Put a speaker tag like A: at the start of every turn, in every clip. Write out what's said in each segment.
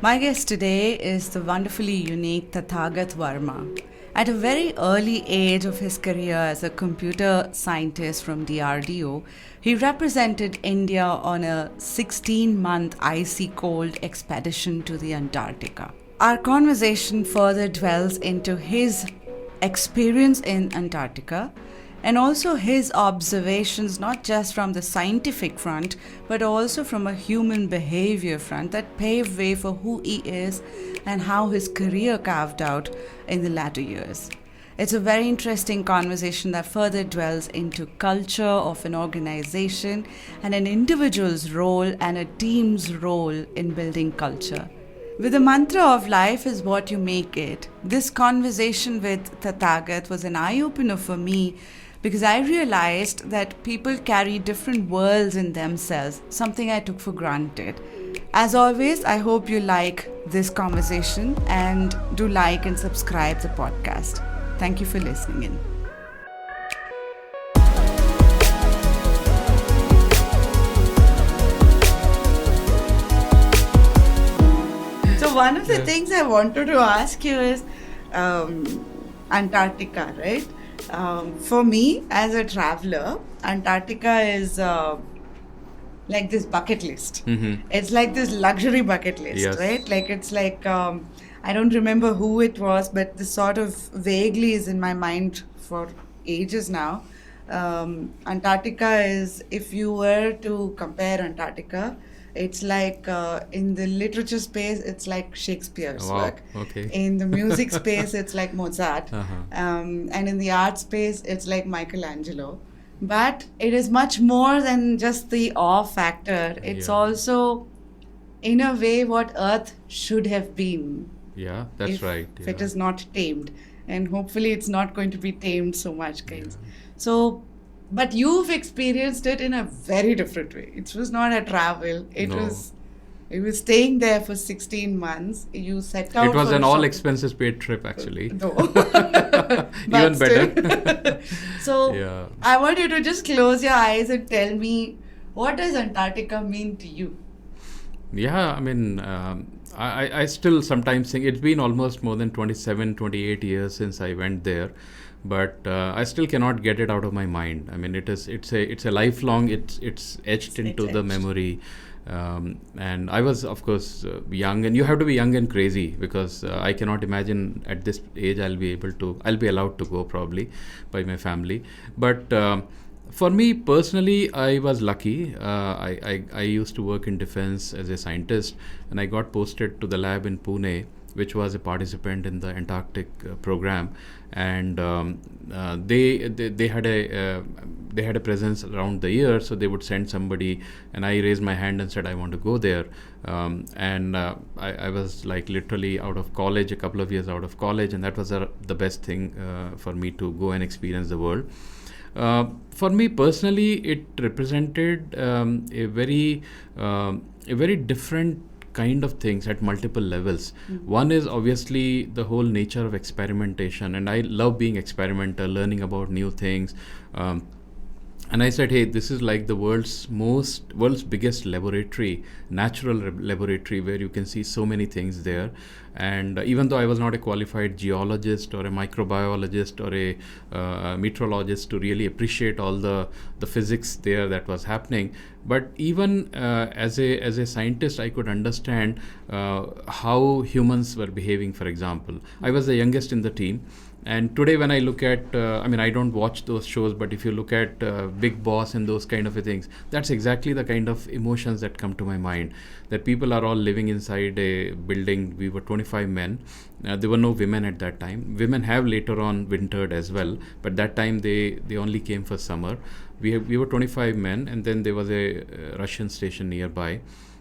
A: My guest today is the wonderfully unique Tathagat Varma. At a very early age of his career as a computer scientist from DRDO, he represented India on a 16-month icy cold expedition to the Antarctica. Our conversation further dwells into his experience in Antarctica and also his observations not just from the scientific front but also from a human behavior front that paved way for who he is and how his career carved out in the latter years. It's a very interesting conversation that further dwells into culture of an organization and an individual's role and a team's role in building culture. With the mantra of life is what you make it, this conversation with Tathagat was an eye-opener for me because I realized that people carry different worlds in themselves, something I took for granted. As always, I hope you like this conversation and do like and subscribe the podcast. Thank you for listening in. So one of the things I wanted to ask you is Antarctica, right? For me, as a traveler, Antarctica is like this bucket list.
B: Mm-hmm.
A: It's like this luxury bucket list,
B: Yes.
A: right? Like it's like, I don't remember who it was, but this sort of vaguely is in my mind for ages now. Antarctica is, if you were to compare Antarctica, it's like in the literature space, it's like Shakespeare's
B: Wow,
A: work.
B: okay.
A: In the music space, it's like Mozart.
B: Uh-huh.
A: And in the art space, it's like Michelangelo. But it is much more than just the awe factor. It's
B: Yeah.
A: also, in a way, what Earth should have been.
B: Yeah, that's
A: if,
B: right.
A: If
B: Yeah.
A: it is not tamed. And hopefully it's not going to be tamed so much, guys.
B: Yeah.
A: So, but you've experienced it in a very different way. It was not a travel. It
B: No.
A: was staying there for 16 months. You set out
B: It was
A: for
B: an
A: a
B: all
A: shop-
B: expenses paid trip actually.
A: No.
B: Even
A: But
B: better.
A: So
B: Yeah.
A: I want you to just close your eyes and tell me, what does Antarctica mean to you?
B: Yeah, I mean, I still sometimes think it's been almost more than 27, 28 years since I went there, but I still cannot get it out of my mind. I mean, it's a lifelong. It's etched into the
A: etched.
B: memory. And I was, of course, young, and you have to be young and crazy because I cannot imagine at this age I'll be allowed to go probably by my family. But for me personally, I was lucky. I used to work in defense as a scientist, and I got posted to the lab in Pune, which was a participant in the Antarctic program, and they had a presence around the year, so they would send somebody, and I raised my hand and said I want to go there, and I was like literally out of college, a couple of years out of college, and that was the best thing for me to go and experience the world. For me personally, it represented a very different kind of things at multiple levels.
A: Mm-hmm.
B: One is obviously the whole nature of experimentation, and I love being experimental, learning about new things. And I said, hey, this is like the world's biggest laboratory, natural laboratory, where you can see so many things there. And even though I was not a qualified geologist or a microbiologist or a meteorologist to really appreciate all the physics there that was happening, but even as a scientist, I could understand how humans were behaving. For example, I was the youngest in the team. And today when I look at, I don't watch those shows, but if you look at Big Boss and those kind of things, that's exactly the kind of emotions that come to my mind. That people are all living inside a building. We were 25 men. There were no women at that time. Women have later on wintered as well, but that time they only came for summer. We were 25 men, and then there was a Russian station nearby.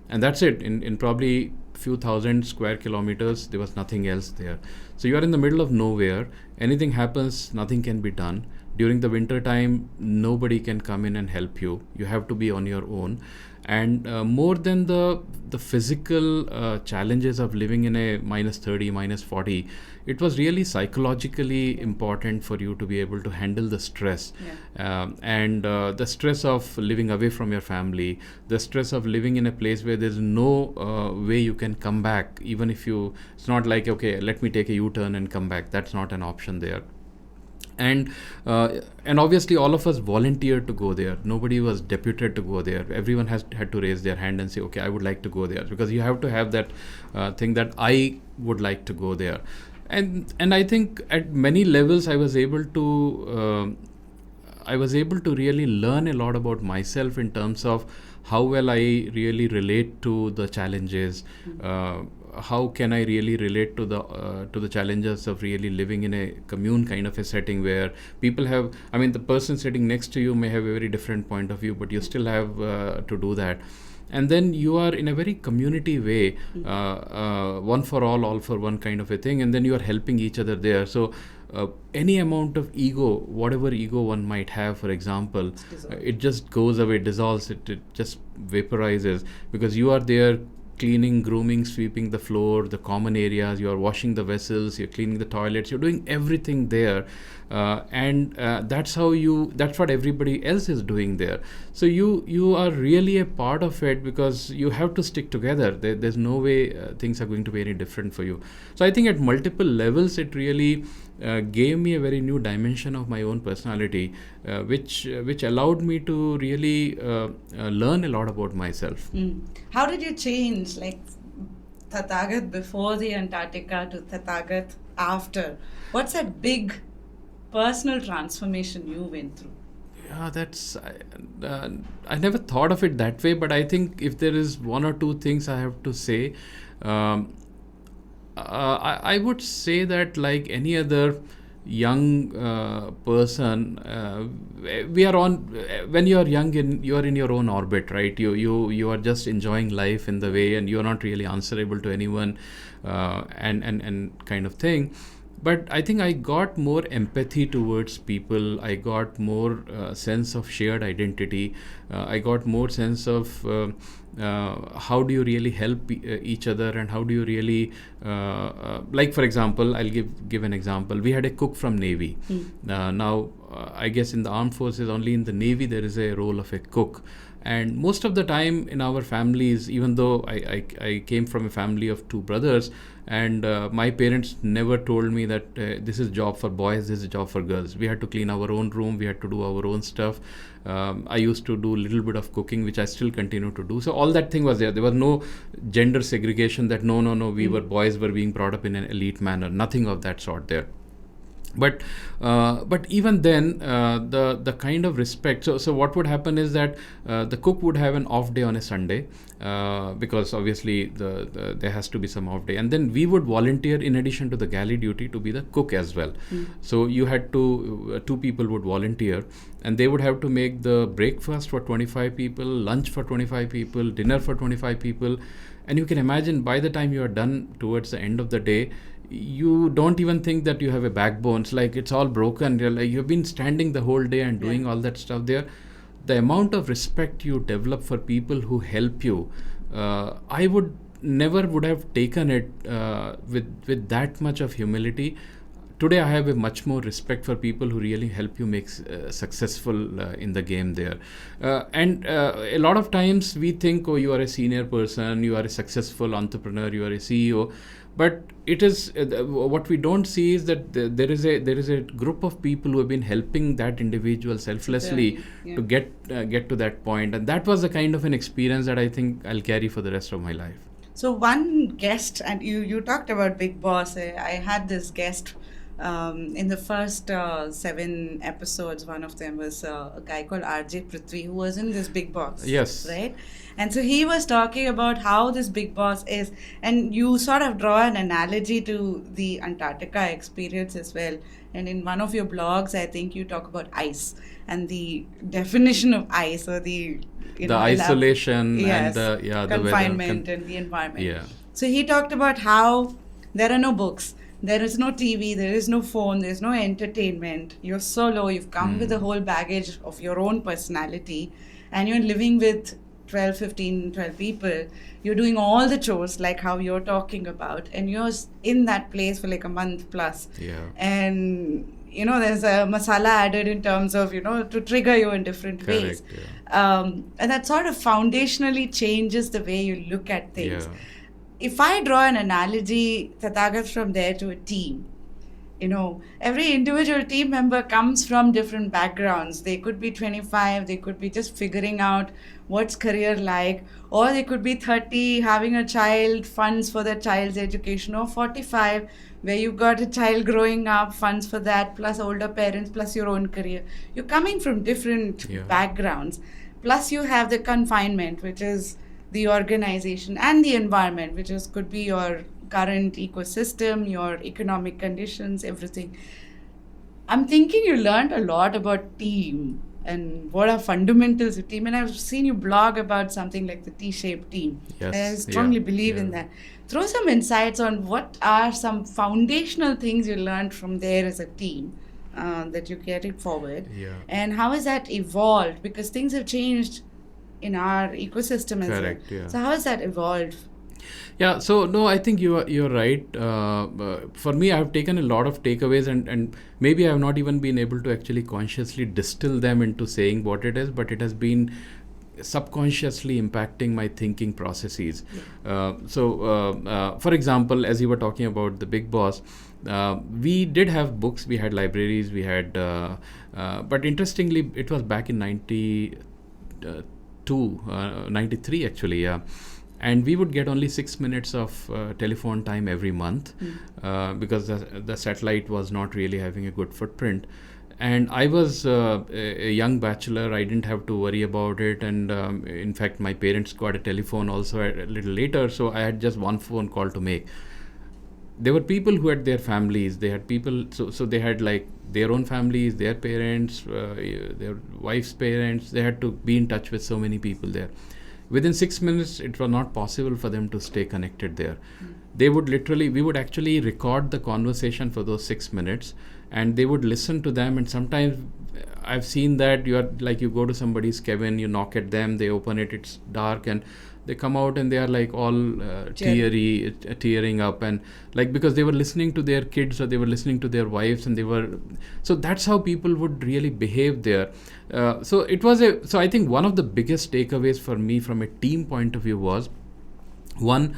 B: And that's it. In probably few thousand square kilometers, there was nothing else there. So you are in the middle of nowhere. Anything happens, nothing can be done. During the winter time, nobody can come in and help you. You have to be on your own. And more than the physical challenges of living in a minus 30, minus 40, it was really psychologically important for you to be able to handle the stress. And the stress of living away from your family, the stress of living in a place where there's no way you can come back. Even if it's not like, okay, let me take a U-turn and come back. That's not an option there. And obviously all of us volunteered to go there. Nobody was deputed to go there. Everyone had to raise their hand and say, okay, I would like to go there, because you have to have that thing that I would like to go there. And I think at many levels I was able to really learn a lot about myself in terms of how well I really relate to the challenges. How can I really relate to the challenges of really living in a commune kind of a setting where people have, I mean, the person sitting next to you may have a very different point of view, but you still have to do that. And then you are in a very community way, one for all for one kind of a thing, and then you are helping each other there. So any amount of ego, whatever ego one might have, for example, it just goes away, dissolves, it just vaporizes, because you are there cleaning, grooming, sweeping the floor, the common areas, you are washing the vessels, you're cleaning the toilets, you're doing everything there. And that's what everybody else is doing there. So you are really a part of it, because you have to stick together. There's no way things are going to be any different for you. So I think at multiple levels it really gave me a very new dimension of my own personality, which allowed me to really learn a lot about myself.
A: How did you change, like Tathagat before the Antarctica to Tathagat after? What's that big personal transformation you went through?
B: Yeah, I never thought of it that way, but I think if there is one or two things I have to say, I would say that, like any other young person, we are on, when you are young, you are in your own orbit, right? You are just enjoying life in the way, and you are not really answerable to anyone, and kind of thing. But I think I got more empathy towards people. I got more sense of shared identity. I got more sense of how do you really help each other, and how do you really, like for example, I'll give an example. We had a cook from Navy. Now, I guess in the armed forces, only in the Navy there is a role of a cook. And most of the time in our families, even though I came from a family of two brothers, and my parents never told me that this is job for boys, this is job for girls. We had to clean our own room, we had to do our own stuff. I used to do a little bit of cooking, which I still continue to do. So all that thing was there. There was no gender segregation that no, boys were being brought up in an elite manner. Nothing of that sort there. But even then, the kind of respect. So what would happen is that the cook would have an off day on a Sunday, because obviously there has to be some off day, and then we would volunteer in addition to the galley duty to be the cook as well. So you had two people would volunteer, and they would have to make the breakfast for 25 people, lunch for 25 people, dinner for 25 people, and you can imagine by the time you are done towards the end of the day, you don't even think that you have a backbone. It's like it's all broken. You've been standing the whole day and doing all that stuff there. The amount of respect you develop for people who help you, I would never have taken it with that much of humility. Today I have a much more respect for people who really help you make successful in the game there. And a lot of times we think, oh, you are a senior person, you are a successful entrepreneur, you are a CEO. But it is what we don't see is that there is a group of people who have been helping that individual selflessly to get to that point, and that was the kind of an experience that I think I'll carry for the rest of my life.
A: So one guest, and you talked about Big Boss. I had this guest in the first 7 episodes. One of them was a guy called RJ Prithvi, who was in this Big Boss.
B: Yes.
A: Right? And so he was talking about how this Big Boss is, and you sort of draw an analogy to the Antarctica experience as well. And in one of your blogs, I think you talk about ice and the definition of ice, or the
B: isolation,
A: yes,
B: and the
A: confinement
B: weather,
A: and the environment.
B: Yeah.
A: So he talked about how there are no books. There is no TV, there is no phone, there's no entertainment. You're solo, you've come with the whole baggage of your own personality, and you're living with 12, 15, 12 people. You're doing all the chores like how you're talking about, and you're in that place for like a month plus.
B: Yeah.
A: And there's a masala added in terms of, to trigger you in different ways.
B: Correct, yeah.
A: And that sort of foundationally changes the way you look at things.
B: Yeah.
A: If I draw an analogy, Tathagat, from there to a team, every individual team member comes from different backgrounds. They could be 25, they could be just figuring out what's career like, or they could be 30, having a child, funds for their child's education, or 45, where you've got a child growing up, funds for that, plus older parents, plus your own career. You're coming from different backgrounds. Plus you have the confinement, which is the organization, and the environment, which could be your current ecosystem, your economic conditions, everything. I'm thinking you learned a lot about team and what are fundamentals of team. And I've seen you blog about something like the T-shaped team.
B: Yes.
A: I strongly believe in that. Throw some insights on what are some foundational things you learned from there as a team that you carried forward.
B: Yeah.
A: And how has that evolved? Because things have changed in our ecosystem as well.
B: Correct, yeah.
A: So how has that evolved?
B: Yeah, so no, I think you're right. For me, I've taken a lot of takeaways, and maybe I've not even been able to actually consciously distill them into saying what it is, but it has been subconsciously impacting my thinking processes. For example, as you were talking about the Big Boss, we did have books, we had libraries, we had, but interestingly, it was back in 93 actually, yeah. And we would get only 6 minutes of telephone time every month because the satellite was not really having a good footprint. And I was a young bachelor. I didn't have to worry about it. And in fact, my parents got a telephone also a little later. So I had just one phone call to make. There were people who had their families. They had people, so they had like their own families, their parents, their wife's parents. They had to be in touch with so many people there. Within 6 minutes, it was not possible for them to stay connected there. They would we would actually record the conversation for those 6 minutes, and they would listen to them. And sometimes I've seen that you go to somebody's cabin, you knock at them, they open it, it's dark, and they come out and they are like all tearing up, and like because they were listening to their kids or they were listening to their wives, and so that's how people would really behave there. So I think one of the biggest takeaways for me from a team point of view was, one,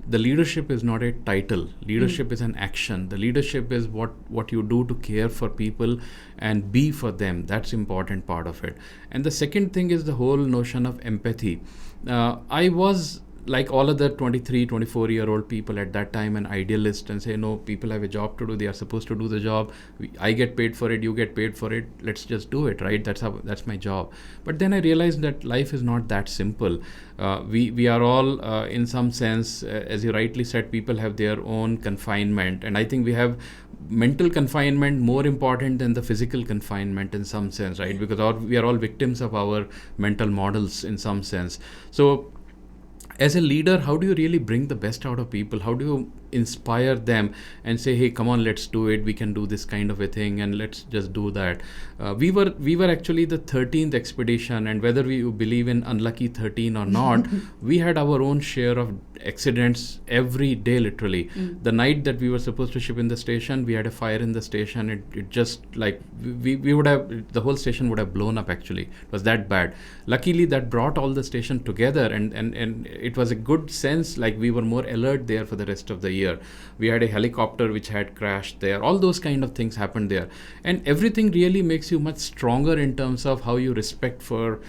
B: the leadership is not a title. Leadership is an action. The leadership is what you do to care for people and be for them. That's important part of it. And the second thing is the whole notion of empathy. I was, like all other 23, 24-year-old people at that time, an idealist and say, no, people have a job to do. They are supposed to do the job. I get paid for it. You get paid for it. Let's just do it, right? That's my job. But then I realized that life is not that simple. We are all, in some sense, as you rightly said, people have their own confinement. And I think we have mental confinement more important than the physical confinement in some sense, right? Because we are all victims of our mental models in some sense. So as a leader, how do you really bring the best out of people? How do you inspire them and say, hey, come on, let's do it. We can do this kind of a thing, and let's just do that. We were actually the 13th expedition, and whether we believe in unlucky 13 or not, we had our own share of accidents every day, literally. The night that we were supposed to ship in the station, we had a fire in the station. It just like we would have, the whole station would have blown up actually. It was that bad. Luckily, that brought all the station together, and it was a good sense, like we were more alert there for the rest of the year. We had a helicopter which had crashed there. All those kind of things happened there, and everything really makes you much stronger in terms of how you respect for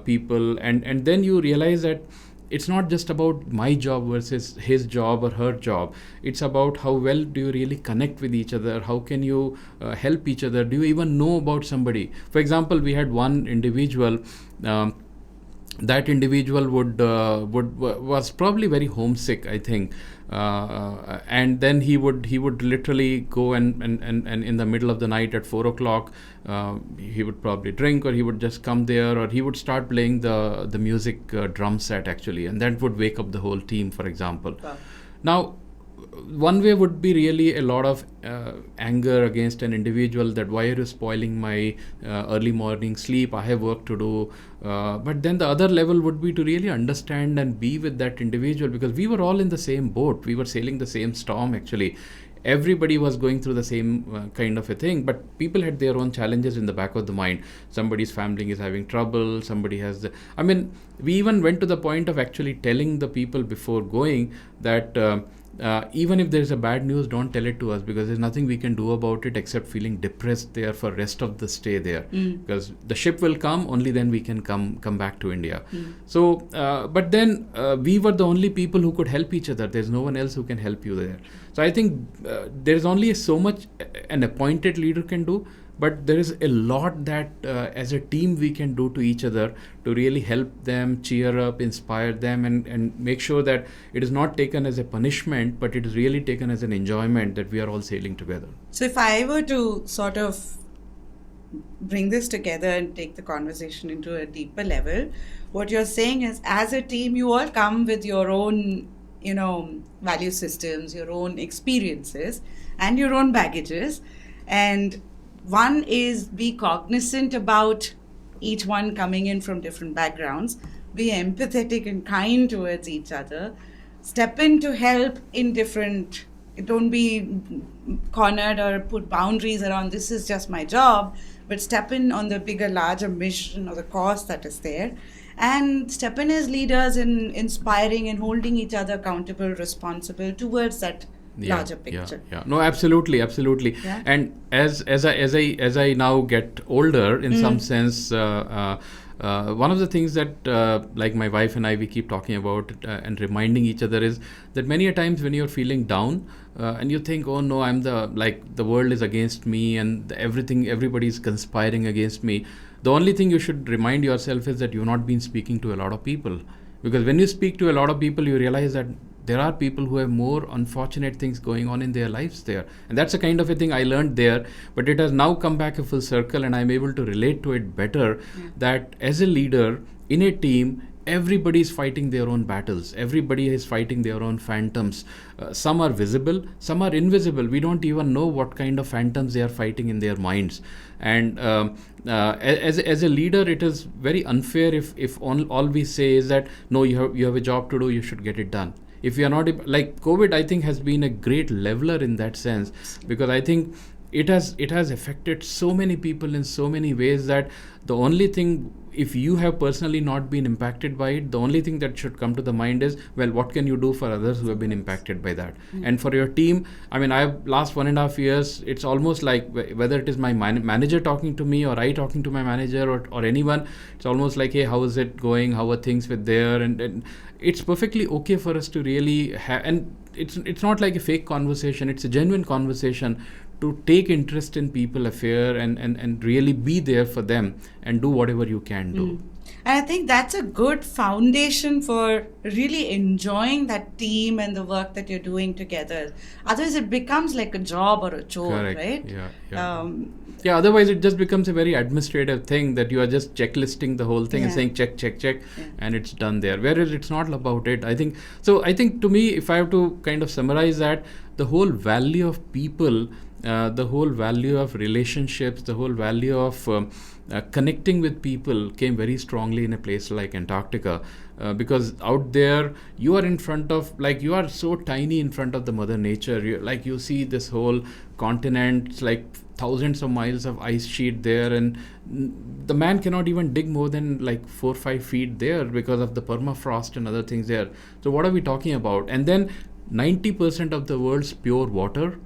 B: people, and then you realize that it's not just about my job versus his job or her job. It's about how well do you really connect with each other? How can you help each other? Do you even know about somebody? For example, we had one individual. That individual was probably very homesick, I think, and then he would literally go and in the middle of the night at 4 o'clock, he would probably drink, or he would just come there, or he would start playing the music drum set actually, and that would wake up the whole team, for example. Wow. Now, one way would be really a lot of anger against an individual, that why are you spoiling my early morning sleep, I have work to do. But then the other level would be to really understand and be with that individual, because we were all in the same boat, we were sailing the same storm actually. Everybody was going through the same kind of a thing, but people had their own challenges in the back of the mind. Somebody's family is having trouble, somebody has we even went to the point of actually telling the people before going that even if there's a bad news, don't tell it to us, because there's nothing we can do about it except feeling depressed there for rest of the stay there. Because the ship will come, only then we can come back to India. So but then we were the only people who could help each other. There's no one else who can help you there. So I think there's only so much an appointed leader can do, but there is a lot that as a team we can do to each other to really help them, cheer up, inspire them, and make sure that it is not taken as a punishment, but it is really taken as an enjoyment that we are all sailing together.
A: So if I were to sort of bring this together and take the conversation into a deeper level, what you're saying is, as a team, you all come with your own, value systems, your own experiences, and your own baggages. And one is be cognizant about each one coming in from different backgrounds, be empathetic and kind towards each other, step in to help in different, don't be cornered or put boundaries around this is just my job, but step in on the bigger, larger mission or the cause that is there, and step in as leaders in inspiring and holding each other accountable, responsible towards that larger picture.
B: No, absolutely.
A: Yeah.
B: And as I now get older, in some sense, one of the things that like my wife and I, we keep talking about and reminding each other is that many a times when you're feeling down and you think, oh no, the world is against me and everybody's conspiring against me, the only thing you should remind yourself is that you've not been speaking to a lot of people. Because when you speak to a lot of people, you realize that there are people who have more unfortunate things going on in their lives there. And that's the kind of a thing I learned there. But it has now come back a full circle, and I'm able to relate to it better, that as a leader in a team, everybody is fighting their own battles. Everybody is fighting their own phantoms. Some are visible, some are invisible. We don't even know what kind of phantoms they are fighting in their minds. And as a leader, it is very unfair if all we say is that, no, you have a job to do, you should get it done. If you are not, like COVID, I think has been a great leveler in that sense, because I think it has affected so many people in so many ways that the only thing, if you have personally not been impacted by it, the only thing that should come to the mind is, well, what can you do for others who have been impacted by that? And for your team, I've last 1.5 years, it's almost like whether it is my manager talking to me or I talking to my manager or anyone, it's almost like, hey, how is it going? How are things with there? And it's perfectly okay for us to really have, and it's not like a fake conversation, it's a genuine conversation, to take interest in people affair and really be there for them and do whatever you can do.
A: And I think that's a good foundation for really enjoying that team and the work that you're doing together. Otherwise, it becomes like a job or a chore,
B: correct.
A: Right?
B: Yeah. Otherwise, it just becomes a very administrative thing that you are just checklisting the whole thing and saying check, and it's done there. Whereas it's not about it. I think to me, if I have to kind of summarize that, the whole value of people, the whole value of relationships, the whole value of connecting with people came very strongly in a place like Antarctica, because out there you are in front of, you are so tiny in front of the mother nature. You see this whole continent, it's like thousands of miles of ice sheet there, and the man cannot even dig more than 4 or 5 feet there because of the permafrost and other things there. So what are we talking about? And then 90% of the world's pure water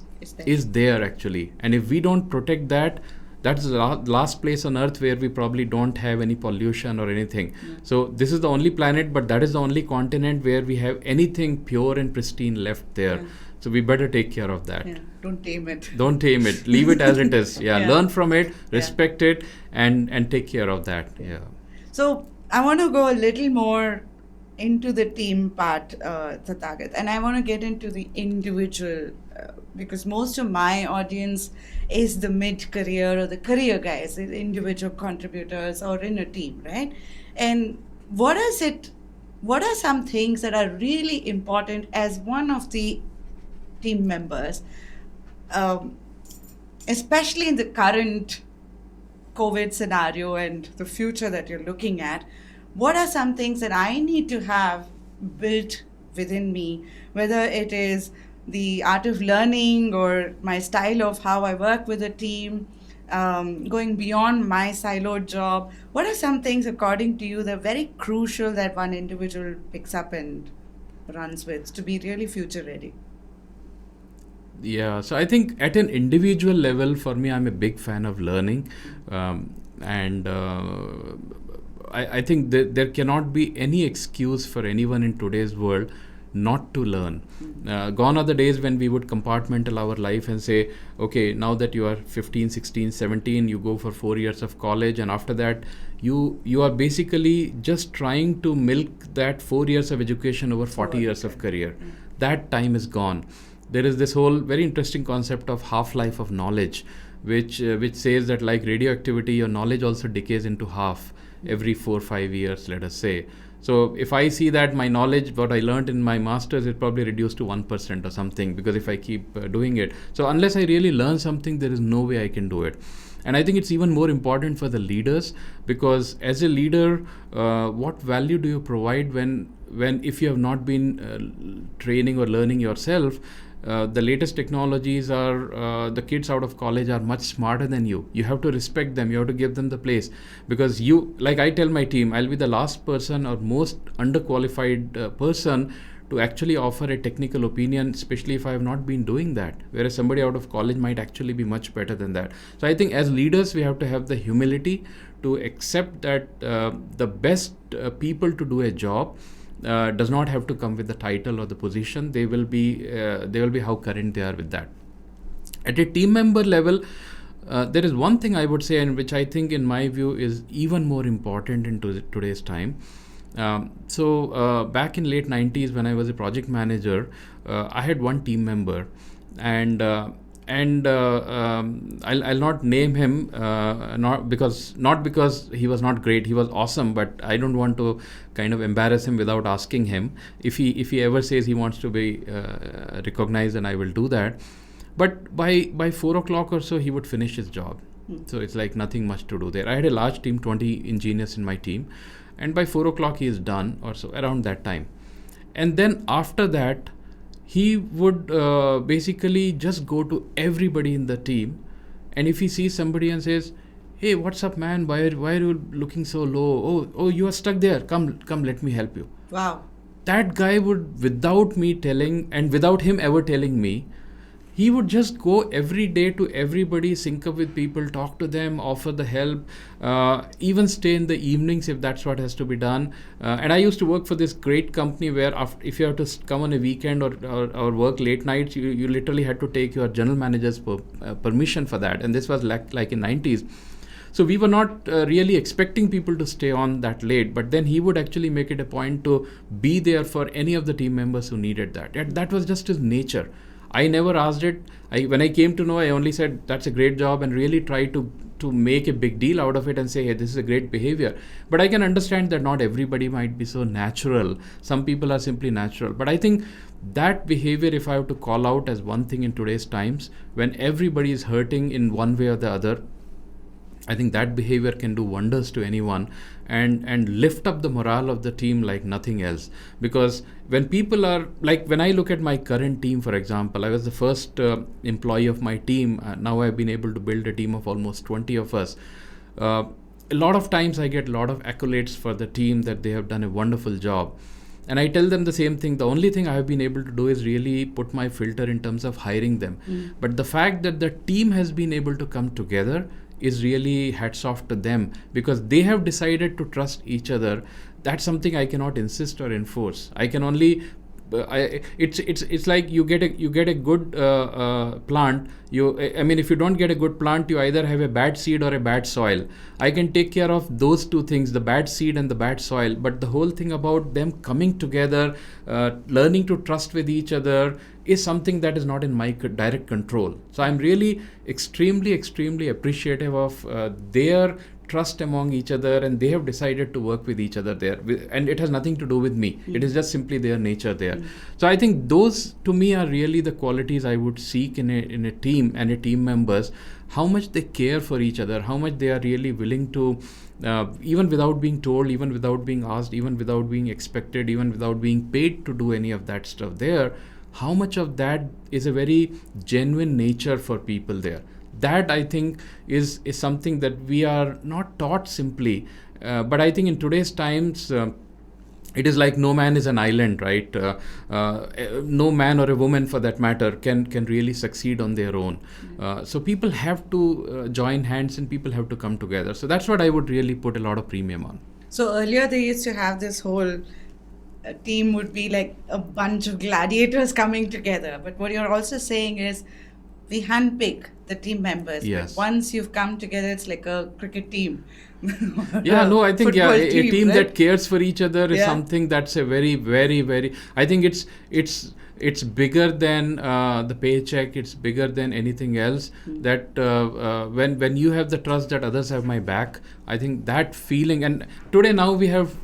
B: is there actually, and if we don't protect that, that's the last place on earth where we probably don't have any pollution or anything. So this is the only planet, but that is the only continent where we have anything pure and pristine left there. So we better take care of that.
A: Don't tame it.
B: Leave it as it is. Learn from it, respect it, and take care of that.
A: So I want to go a little more into the team part, Tathagat, and I want to get into the individual, because most of my audience is the mid-career or the career guys, the individual contributors or in a team, right? And what are some things that are really important as one of the team members, um, especially in the current COVID scenario and the future that you're looking at, what are some things that I need to have built within me, whether it is the art of learning or my style of how I work with a team, going beyond my siloed job? What are some things, according to you, that are very crucial that one individual picks up and runs with to be really future ready?
B: Yeah, so I think at an individual level, for me, I'm a big fan of learning. And I think that there cannot be any excuse for anyone in today's world not to learn. Gone are the days when we would compartmental our life and say, okay, now that you are 15, 16, 17, you go for 4 years of college, and after that, you are basically just trying to milk that 4 years of education over 40 years of career. That time is gone. There is this whole very interesting concept of half-life of knowledge, which says that, like radioactivity, your knowledge also decays into half every 4-5 years, let us say. So if I see that my knowledge, what I learned in my master's, is probably reduced to 1% or something, because if I keep doing it. So unless I really learn something, there is no way I can do it. And I think it's even more important for the leaders, because as a leader, what value do you provide when if you have not been training or learning yourself? The latest technologies are, the kids out of college are much smarter than you. You have to respect them. You have to give them the place, because like I tell my team, I'll be the last person or most underqualified person to actually offer a technical opinion, especially if I have not been doing that, whereas somebody out of college might actually be much better than that. So I think as leaders, we have to have the humility to accept that the best people to do a job does not have to come with the title or the position. They will be how current they are with that. At a team member level, there is one thing I would say, and which I think in my view is even more important in today's time. So back in late 90s, when I was a project manager, I had one team member, and I'll not name him, not because he was not great. He was awesome, but I don't want to kind of embarrass him without asking him. If he ever says he wants to be recognized, then I will do that. But by 4 o'clock or so, he would finish his job. So it's like nothing much to do there. I had a large team, 20 engineers in my team, and by 4 o'clock he is done, or so around that time. And then after that, he would basically just go to everybody in the team, and if he sees somebody and says, "Hey, what's up, man? Why are you looking so low? Oh, you are stuck there. Come, let me help you."
A: Wow.
B: That guy would, without me telling, and without him ever telling me, he would just go every day to everybody, sync up with people, talk to them, offer the help, even stay in the evenings if that's what has to be done. And I used to work for this great company where if you have to come on a weekend or work late nights, you literally had to take your general manager's permission for that. And this was like in 90s. So we were not really expecting people to stay on that late, but then he would actually make it a point to be there for any of the team members who needed that. That was just his nature. I never asked it. When I came to know, I only said, "That's a great job," and really tried to make a big deal out of it and say, "Hey, this is a great behavior." But I can understand that not everybody might be so natural. Some people are simply natural. But I think that behavior, if I have to call out as one thing in today's times, when everybody is hurting in one way or the other, I think that behavior can do wonders to anyone and lift up the morale of the team like nothing else. Because when people are, like when I look at my current team, for example, I was the first employee of my team. Now I've been able to build a team of almost 20 of us. A lot of times I get a lot of accolades for the team, that they have done a wonderful job. And I tell them the same thing. The only thing I have been able to do is really put my filter in terms of hiring them. But the fact that the team has been able to come together is really hats off to them, because they have decided to trust each other. That's something I cannot insist or enforce. I can only it's like you get a good plant. If you don't get a good plant, you either have a bad seed or a bad soil. I can take care of those two things, the bad seed and the bad soil. But the whole thing about them coming together, learning to trust with each other, is something that is not in my direct control. So I'm really extremely appreciative of their trust among each other, and they have decided to work with each other there, and it has nothing to do with me. It is just simply their nature there. So I think those to me are really the qualities I would seek in a team and a team members, how much they care for each other, how much they are really willing to even without being told, even without being asked, even without being expected, even without being paid to do any of that stuff there, how much of that is a very genuine nature for people there. That I think is something that we are not taught simply, but I think in today's times it is like no man is an island, right? No man or a woman for that matter can really succeed on their own. So people have to join hands, and people have to come together. So that's what I would really put a lot of premium on.
A: So earlier they used to have this whole team would be like a bunch of gladiators coming together. But what you're also saying is we handpick the team members.
B: Yes.
A: But once you've come together, it's like a cricket team.
B: Yeah, no, I think a team
A: right?
B: that cares for each other is something that's a very, very, very. I think it's bigger than the paycheck. It's bigger than anything else. That when you have the trust that others have my back, I think that feeling. And today now we have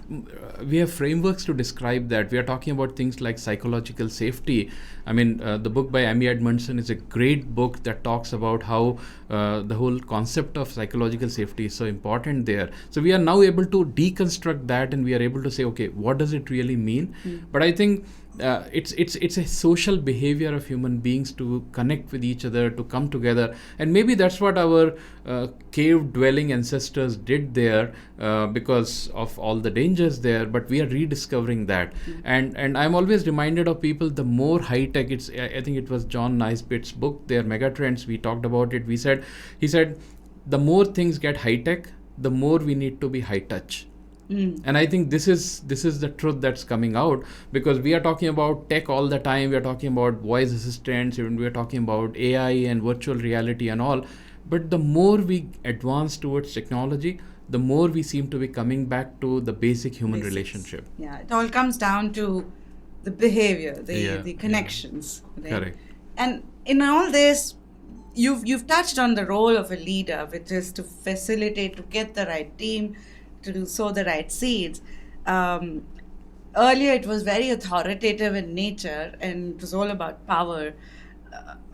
B: frameworks to describe that. We are talking about things like psychological safety. I mean, the book by Amy Edmondson is a great book that talks about how the whole concept of psychological safety is so important there. So we are now able to deconstruct that, and we are able to say, okay, what does it really mean? But I think it's a social behavior of human beings to connect with each other, to come together, and maybe that's what our cave dwelling ancestors did there because of all the dangers there, but we are rediscovering that. And I'm always reminded of people, the more high tech, I think it was John Naisbitt's book, their Megatrends, we talked about it. He said the more things get high tech, the more we need to be high touch. And I think this is the truth that's coming out, because we are talking about tech all the time. We are talking about voice assistants, and we are talking about AI and virtual reality and all. But the more we advance towards technology, the more we seem to be coming back to the basic human relationship.
A: Yeah, it all comes down to the behavior, the connections. Right?
B: Correct.
A: And in all this, you've touched on the role of a leader, which is to facilitate, to get the right team, to sow the right seeds. Earlier it was very authoritative in nature, and it was all about power.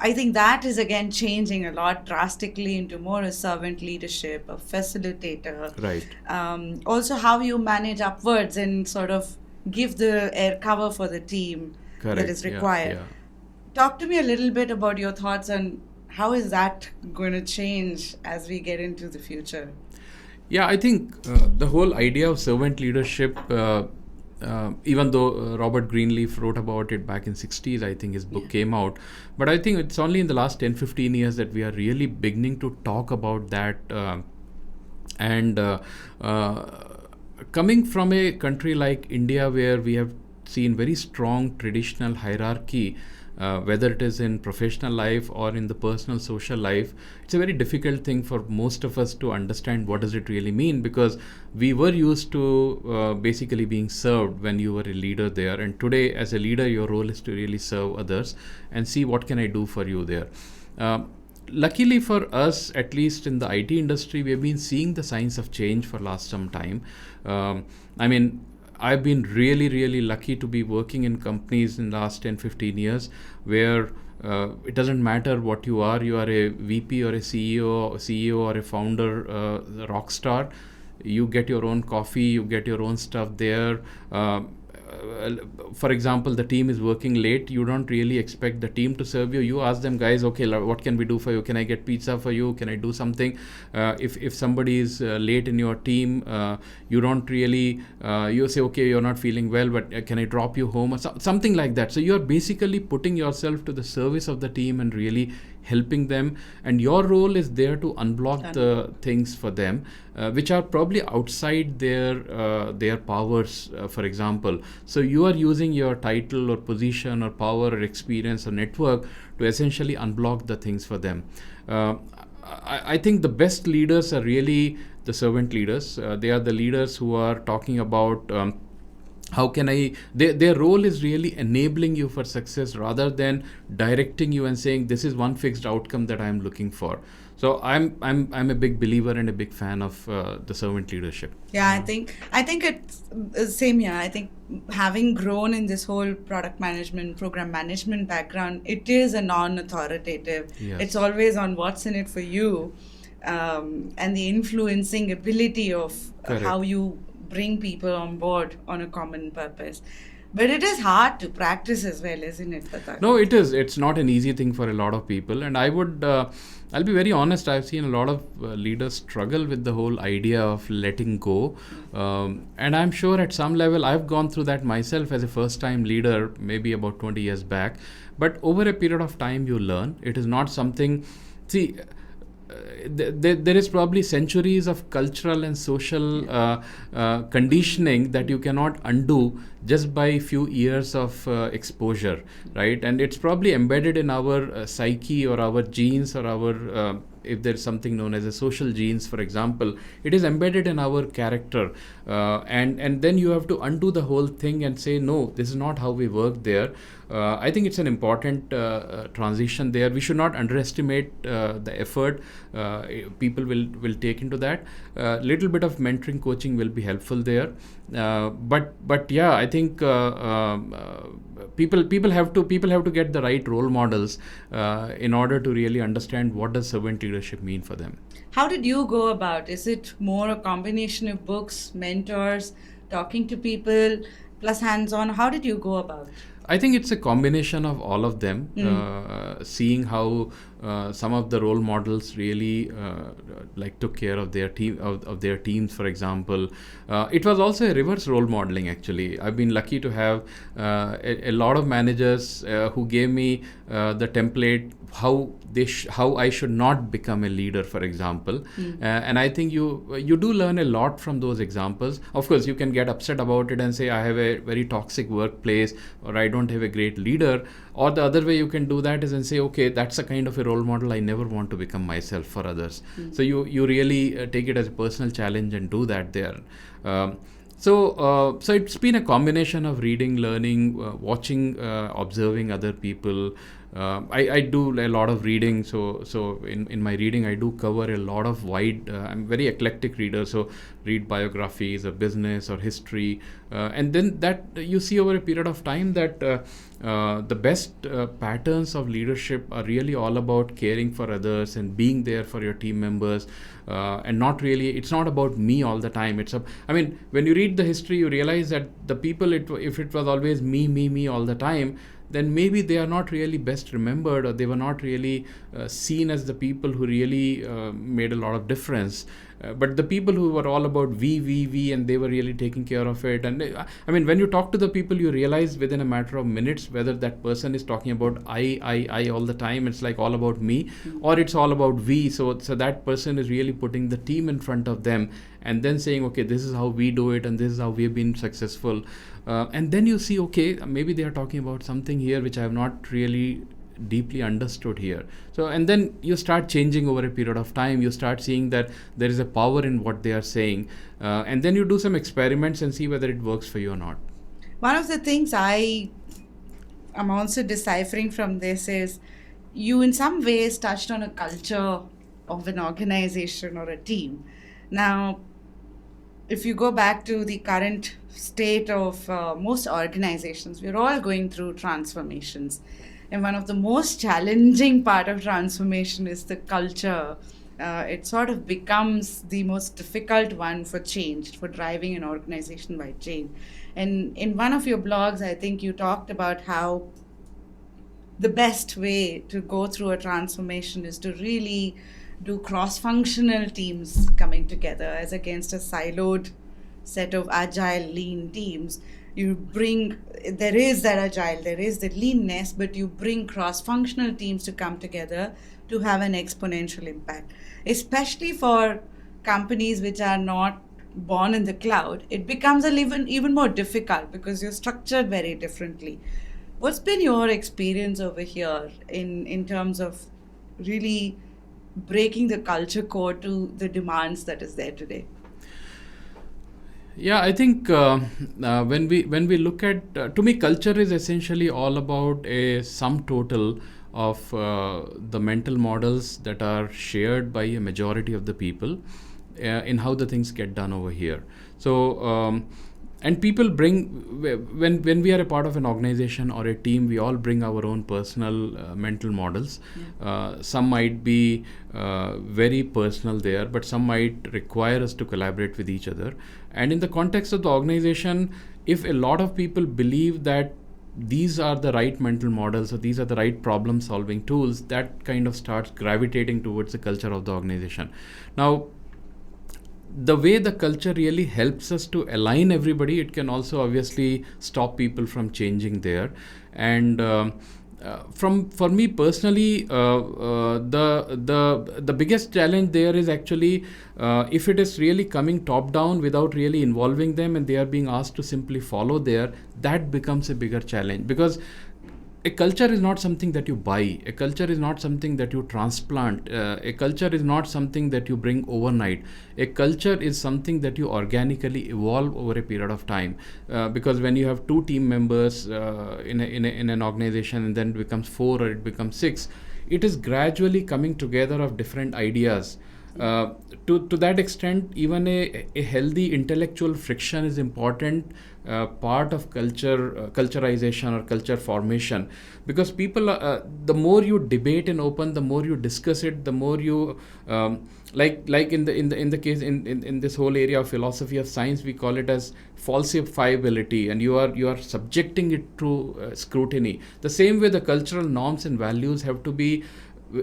A: I think that is again changing a lot drastically into more a servant leadership, a facilitator.
B: Right.
A: Also how you manage upwards and sort of give the air cover for the team that is required.
B: Yeah.
A: Talk to me a little bit about your thoughts on how is that going to change as we get into the future?
B: Yeah, I think the whole idea of servant leadership, even though Robert Greenleaf wrote about it back in 60s, I think his book came out. But I think it's only in the last 10-15 years that we are really beginning to talk about that. Coming from a country like India, where we have seen very strong traditional hierarchy, whether it is in professional life or in the personal social life, it's a very difficult thing for most of us to understand what does it really mean, because we were used to basically being served when you were a leader there, and today as a leader your role is to really serve others and see what can I do for you there. Luckily for us, at least in the IT industry, we have been seeing the signs of change for last some time. I've been really, really lucky to be working in companies in the last 10-15 years where it doesn't matter what you are a VP or a CEO or a founder, a rock star. You get your own coffee, you get your own stuff there. For example, the team is working late. You don't really expect the team to serve you. You ask them, guys, okay, what can we do for you? Can I get pizza for you? Can I do something? If somebody is late in your team, you don't really, you say, okay, you're not feeling well, but can I drop you home? Or something like that. So you're basically putting yourself to the service of the team and really helping them, and your role is there to unblock the things for them, which are probably outside their powers, for example. So you are using your title or position or power or experience or network to essentially unblock the things for them. I think the best leaders are really the servant leaders. They are the leaders who are talking about how can I, their role is really enabling you for success rather than directing you and saying this is one fixed outcome that I'm looking for. So I'm a big believer and a big fan of the servant leadership.
A: Yeah, I think it's same here. I think having grown in this whole product management, program management background, it is a non-authoritative.
B: Yes.
A: It's always on what's in it for you, and the influencing ability of
B: Correct.
A: how you bring people on board on a common purpose. But it is hard to practice as well, isn't it, Tathagat?
B: No, it is. It's not an easy thing for a lot of people. And I'll be very honest, I've seen a lot of leaders struggle with the whole idea of letting go. And I'm sure at some level, I've gone through that myself as a first time leader, maybe about 20 years back. But over a period of time, you learn. It is not something, see, there is probably centuries of cultural and social conditioning that you cannot undo just by a few years of exposure, right? And it's probably embedded in our psyche or our genes or our if there's something known as a social genes, for example, it is embedded in our character, and then you have to undo the whole thing and say, no, this is not how we work there. I think it's an important transition there. We should not underestimate the effort people will take into that. Little bit of mentoring, coaching will be helpful there. But yeah, I think people have to get the right role models in order to really understand what does servant leadership mean for them.
A: How did you go about? Is it more a combination of books, mentors, talking to people, plus hands-on? How did you go about?
B: I think it's a combination of all of them. Seeing how some of the role models really like took care of their team of their teams, for example. It was also a reverse role modeling. Actually, I've been lucky to have a lot of managers who gave me the template how I should not become a leader, for example. And I think you do learn a lot from those examples. Of course, you can get upset about it and say I have a very toxic workplace or I don't have a great leader. Or the other way you can do that is and say, okay, that's a kind of a role model I never want to become myself for others. So you really take it as a personal challenge and do that there. So it's been a combination of reading, learning, watching, observing other people. I do a lot of reading, so in my reading I do cover a lot of wide. I'm very eclectic reader, so read biographies or business or history, and then that you see over a period of time that the best patterns of leadership are really all about caring for others and being there for your team members, and not really. It's not about me all the time. When you read the history, you realize that the people, if it was always me all the time, then maybe they are not really best remembered, or they were not really seen as the people who really made a lot of difference. But the people who were all about we, and they were really taking care of it. And when you talk to the people, you realize within a matter of minutes whether that person is talking about I all the time. It's like all about me, or it's all about we. So that person is really putting the team in front of them and then saying, okay, this is how we do it and this is how we've been successful. And then you see, okay, maybe they are talking about something here which I have not really deeply understood here. So, and then you start changing over a period of time. You start seeing that there is a power in what they are saying. And then you do some experiments and see whether it works for you or not.
A: One of the things I am also deciphering from this is you in some ways touched on a culture of an organization or a team. Now, if you go back to the current state of most organizations, we're all going through transformations. And one of the most challenging part of transformation is the culture. It sort of becomes the most difficult one for change, for driving an organization by change. And in one of your blogs, I think you talked about how the best way to go through a transformation is to really do cross-functional teams coming together as against a siloed set of agile, lean teams. There is that agile, there is the leanness, but you bring cross-functional teams to come together to have an exponential impact. Especially for companies which are not born in the cloud, it becomes even more difficult because you're structured very differently. What's been your experience over here in terms of really breaking the culture code to the demands that is there today?
B: Yeah, I think when we look at to me, culture is essentially all about a sum total of the mental models that are shared by a majority of the people in how the things get done over here. So and people bring, when we are a part of an organization or a team, we all bring our own personal mental models. Some might be very personal there, but some might require us to collaborate with each other. And in the context of the organization, if a lot of people believe that these are the right mental models or these are the right problem solving tools, that kind of starts gravitating towards the culture of the organization. Now, the way the culture really helps us to align everybody, it can also obviously stop people from changing there. And for me personally, the biggest challenge there is actually if it is really coming top down without really involving them, and they are being asked to simply follow there, that becomes a bigger challenge. Because a culture is not something that you buy. A culture is not something that you transplant. A culture is not something that you bring overnight. A culture is something that you organically evolve over a period of time. Because when you have 2 team members in an organization, and then it becomes 4 or it becomes 6, it is gradually coming together of different ideas. To that extent, even a healthy intellectual friction is important part of culturization or culture formation. Because people, the more you debate and open, the more you discuss it, the more you like in the case in this whole area of philosophy of science, we call it as falsifiability, and you are subjecting it to scrutiny. The same way the cultural norms and values have to be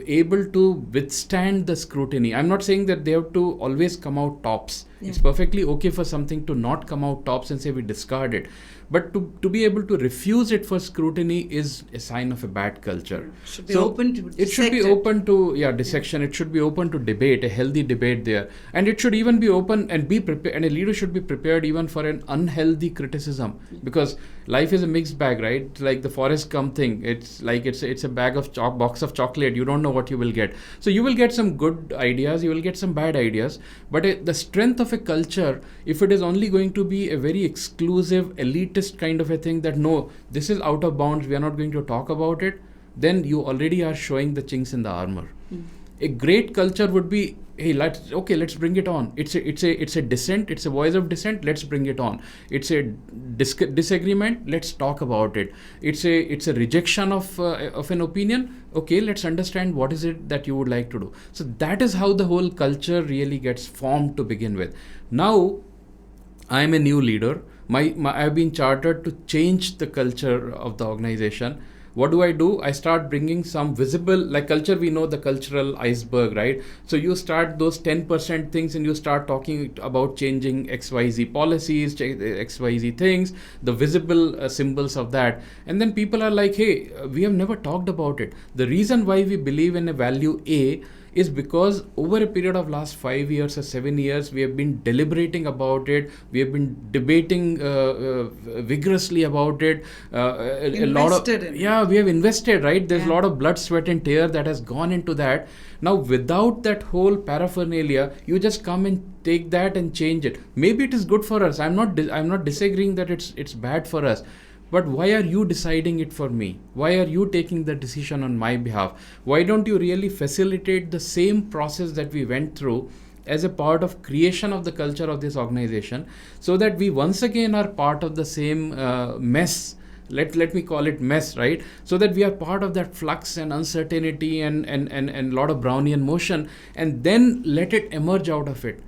B: able to withstand the scrutiny. I'm not saying that they have to always come out tops. It's perfectly okay for something to not come out tops and say we discard it. But to be able to refuse it for scrutiny is a sign of a bad culture.
A: Should be open to
B: it should be open to dissection. It should be open to debate, a healthy debate there. And it should even be open and be prepared, and a leader should be prepared even for an unhealthy criticism. Because life is a mixed bag, right? It's like the Forrest Gump thing. It's like it's a bag of box of chocolate. You don't know what you will get. So you will get some good ideas, you will get some bad ideas. But the strength of a culture, if it is only going to be a very exclusive, elitist kind of a thing, that no, this is out of bounds, we are not going to talk about it, then you already are showing the chinks in the armor. A great culture would be, hey, let's bring it on. It's a dissent, it's a voice of dissent, let's bring it on. It's a disagreement, let's talk about it. It's a rejection of an opinion, okay, let's understand what is it that you would like to do. So that is how the whole culture really gets formed to begin with. Now I am a new leader. I've been chartered to change the culture of the organization. What do? I start bringing some visible, like culture, we know the cultural iceberg, right? So you start those 10% things and you start talking about changing XYZ policies, XYZ things, the visible symbols of that. And then people are like, hey, we have never talked about it. The reason why we believe in a value A is because over a period of last 5 years or 7 years, we have been deliberating about it. We have been debating vigorously about it. We have invested, right? There's a lot of blood, sweat and tear that has gone into that. Now, without that whole paraphernalia, you just come and take that and change it. Maybe it is good for us. I'm not disagreeing that it's bad for us. But why are you deciding it for me? Why are you taking the decision on my behalf? Why don't you really facilitate the same process that we went through as a part of creation of the culture of this organization, so that we once again are part of the same mess? Let me call it mess, right? So that we are part of that flux and uncertainty and a lot of Brownian motion, and then let it emerge out of it.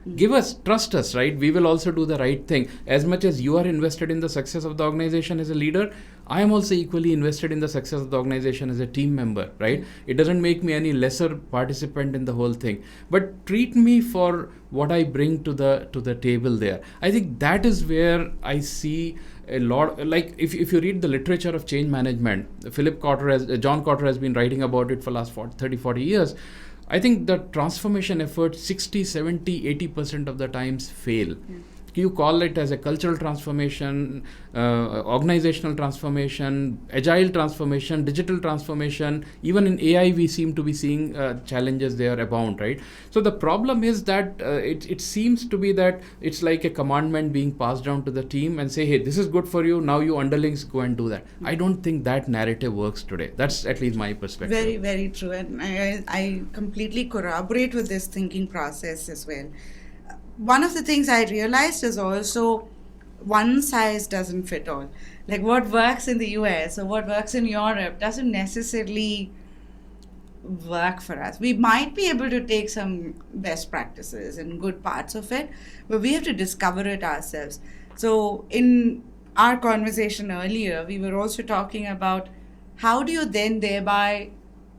B: Trust us, right? We will also do the right thing. As much as you are invested in the success of the organization as a leader, I am also equally invested in the success of the organization as a team member, right? It doesn't make me any lesser participant in the whole thing, but treat me for what I bring to the table there. I think that is where I see a lot, like if you read the literature of change management, John Cotter has been writing about it for last 30-40 years. I think the transformation efforts 60, 70, 80% of the times fail. you call it as a cultural transformation, organizational transformation, agile transformation, digital transformation. Even in AI, we seem to be seeing challenges there abound, right? So the problem is that it seems to be that it's like a commandment being passed down to the team and say, hey, this is good for you, now you underlings go and do that. I don't think that narrative works today. That's at least my perspective.
A: Very, very true. And I completely corroborate with this thinking process as well. One of the things I realized is also one size doesn't fit all. Like what works in the US or what works in Europe doesn't necessarily work for us. We might be able to take some best practices and good parts of it, but we have to discover it ourselves. So in our conversation earlier, we were also talking about how do you then thereby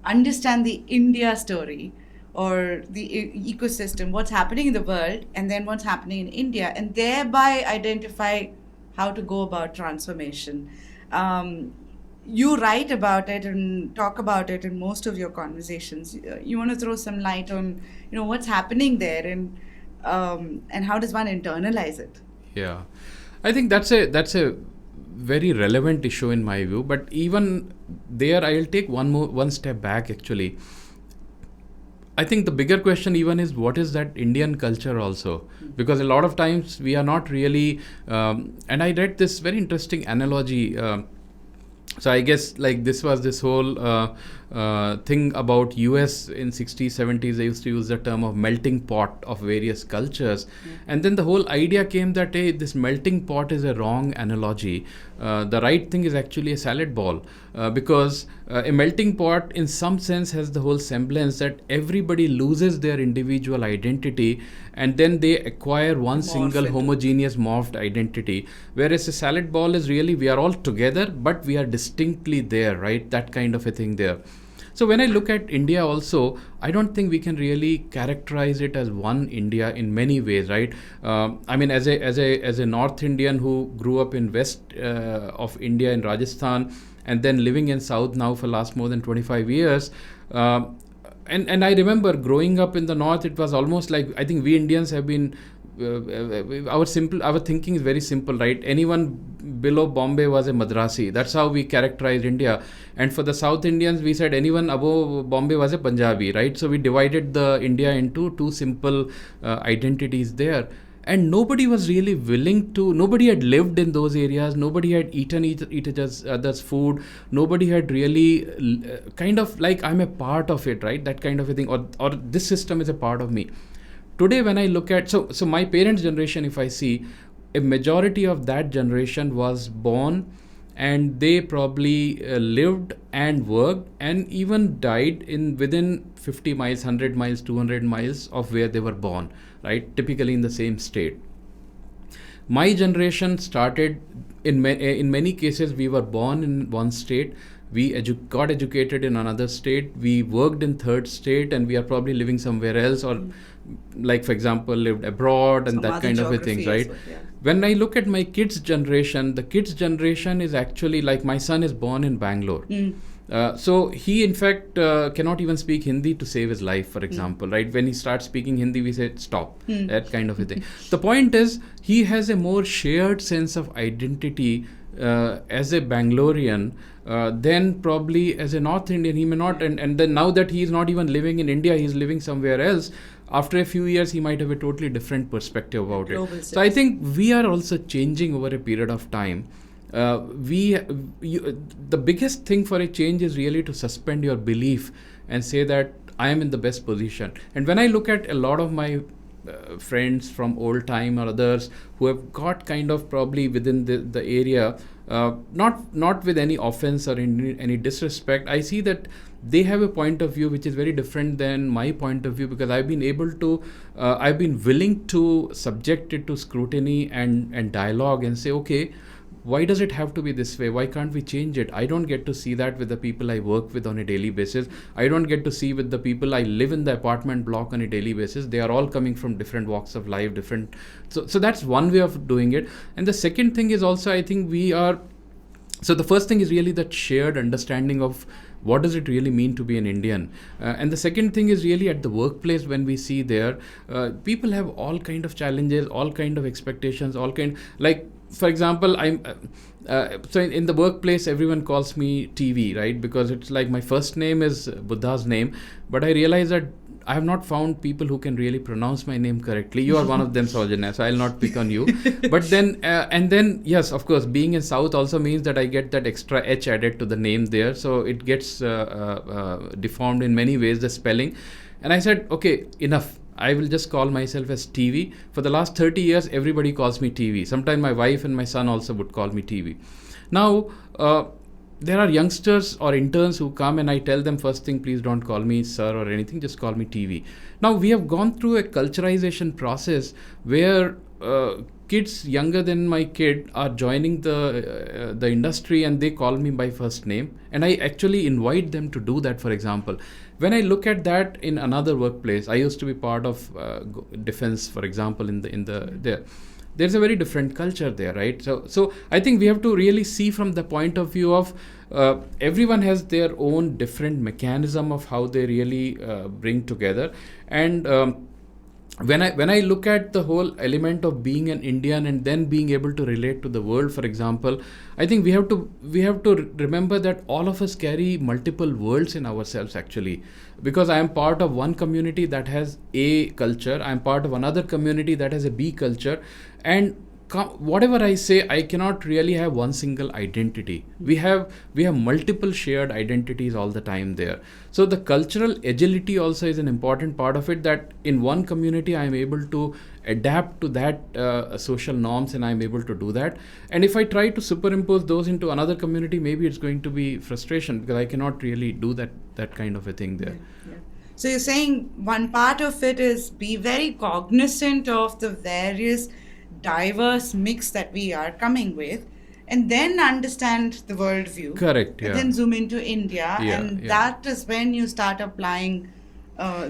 A: understand the India story or the ecosystem, what's happening in the world, and then what's happening in India, and thereby identify how to go about transformation. You write about it and talk about it in most of your conversations. You want to throw some light on, what's happening there, and how does one internalize it?
B: Yeah, I think that's a very relevant issue in my view. But even there, I'll take one step back actually. I think the bigger question even is what is that Indian culture also? Because a lot of times we are not really, and I read this very interesting analogy. So I guess like this was this whole thing about US in 60s, 70s, they used to use the term of melting pot of various cultures. And then the whole idea came that, hey, this melting pot is a wrong analogy. The right thing is actually a salad ball because a melting pot in some sense has the whole semblance that everybody loses their individual identity and then they acquire one single homogeneous morphed identity. Whereas a salad ball is really, we are all together, but we are distinctly there, right? That kind of a thing there. So when I look at India also, I don't think we can really characterize it as one India in many ways, right? I mean, as a North Indian who grew up in west of India in Rajasthan and then living in South now for last more than 25 years, and I remember growing up in the North, it was almost like, I think we Indians have been, our thinking is very simple, right? Anyone below Bombay was a Madrasi. That's how we characterized India. And for the South Indians, we said anyone above Bombay was a Punjabi, right? So we divided the India into two simple identities there. And nobody was really willing to, nobody had lived in those areas, nobody had eaten each other's food, nobody had really kind of like, I'm a part of it, right? That kind of a thing, or this system is a part of me. Today, when I look at, so my parents' generation, if I see, a majority of that generation was born and they probably lived and worked and even died within 50 miles, 100 miles, 200 miles of where they were born, right? Typically in the same state. My generation started, in many cases, we were born in one state, we got educated in another state, we worked in third state, and we are probably living somewhere else, or like, for example, lived abroad and that kind of a thing, right? Well, yeah. When I look at my kids' generation, the kids' generation is actually like, my son is born in Bangalore. So he, in fact, cannot even speak Hindi to save his life, for example, right? When he starts speaking Hindi, we say, stop, that kind of a thing. The point is, he has a more shared sense of identity as a Bangalorean than probably as a North Indian. He may not, and then now that he is not even living in India, he is living somewhere else. After a few years, he might have a totally different perspective about it. So I think we are also changing over a period of time. The biggest thing for a change is really to suspend your belief and say that I am in the best position. And when I look at a lot of my friends from old time or others who have got kind of probably within the area, not with any offense or any disrespect, I see that they have a point of view which is very different than my point of view, because I've been willing to subject it to scrutiny and dialogue and say, okay, why does it have to be this way? Why can't we change it? I don't get to see that with the people I work with on a daily basis. I don't get to see with the people I live in the apartment block on a daily basis. They are all coming from different walks of life, different. So that's one way of doing it. And the second thing is also, I think so the first thing is really that shared understanding of what does it really mean to be an Indian? And the second thing is really at the workplace, when we see there, people have all kind of challenges, all kind of expectations, all kind, like, for example, so in the workplace, everyone calls me TV, right? Because it's like my first name is Buddha's name, but I realize that I have not found people who can really pronounce my name correctly. You are one of them, Saujanya, so I'll not pick on you. But then, and then, yes, of course, being in South also means that I get that extra H added to the name there. So it gets deformed in many ways, the spelling. And I said, okay, enough. I will just call myself as TV. For the last 30 years, everybody calls me TV. Sometimes my wife and my son also would call me TV. Now, there are youngsters or interns who come and I tell them, first thing, please don't call me sir or anything, just call me TV. Now, we have gone through a culturalization process where kids younger than my kid are joining the industry and they call me by first name. And I actually invite them to do that, for example. When I look at that in another workplace, I used to be part of defense, for example, there's a very different culture there, right? So I think we have to really see from the point of view of everyone has their own different mechanism of how they really bring together. And when I look at the whole element of being an Indian and then being able to relate to the world, for example, I think we have to remember that all of us carry multiple worlds in ourselves, actually. Because I am part of one community that has A culture, I am part of another community that has a B culture, and whatever I say, I cannot really have one single identity. We have multiple shared identities all the time there. So the cultural agility also is an important part of it, that in one community I am able to adapt to that social norms and I am able to do that. And if I try to superimpose those into another community, maybe it's going to be frustration because I cannot really do that kind of a thing there.
A: Yeah. So you're saying one part of it is be very cognizant of the various diverse mix that we are coming with, and then understand the worldview.
B: Correct. Yeah.
A: And then zoom into India, that is when you start applying.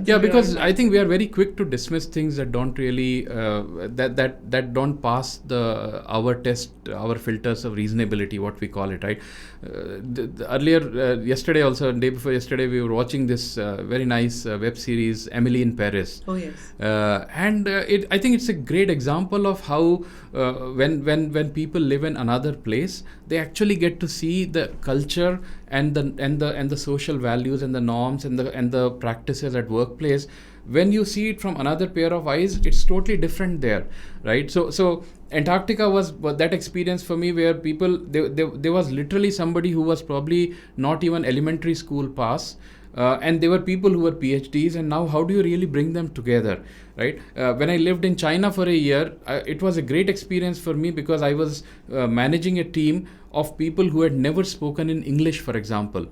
A: Because I think we are very quick to dismiss things that don't really that don't pass our test, our filters of reasonability, what we call it, right? Earlier, yesterday also, day before yesterday, we were watching this very nice web series, Emily in Paris. Oh yes.
B: And I think it's a great example of how when people live in another place, they actually get to see the culture and the social values and the norms and the practices at workplace. When you see it from another pair of eyes, it's totally different there, right? So Antarctica was that experience for me, where people there was literally somebody who was probably not even elementary school pass. And there were people who were PhDs, and now how do you really bring them together, right? When I lived in China for a year, it was a great experience for me because I was managing a team of people who had never spoken in English, for example.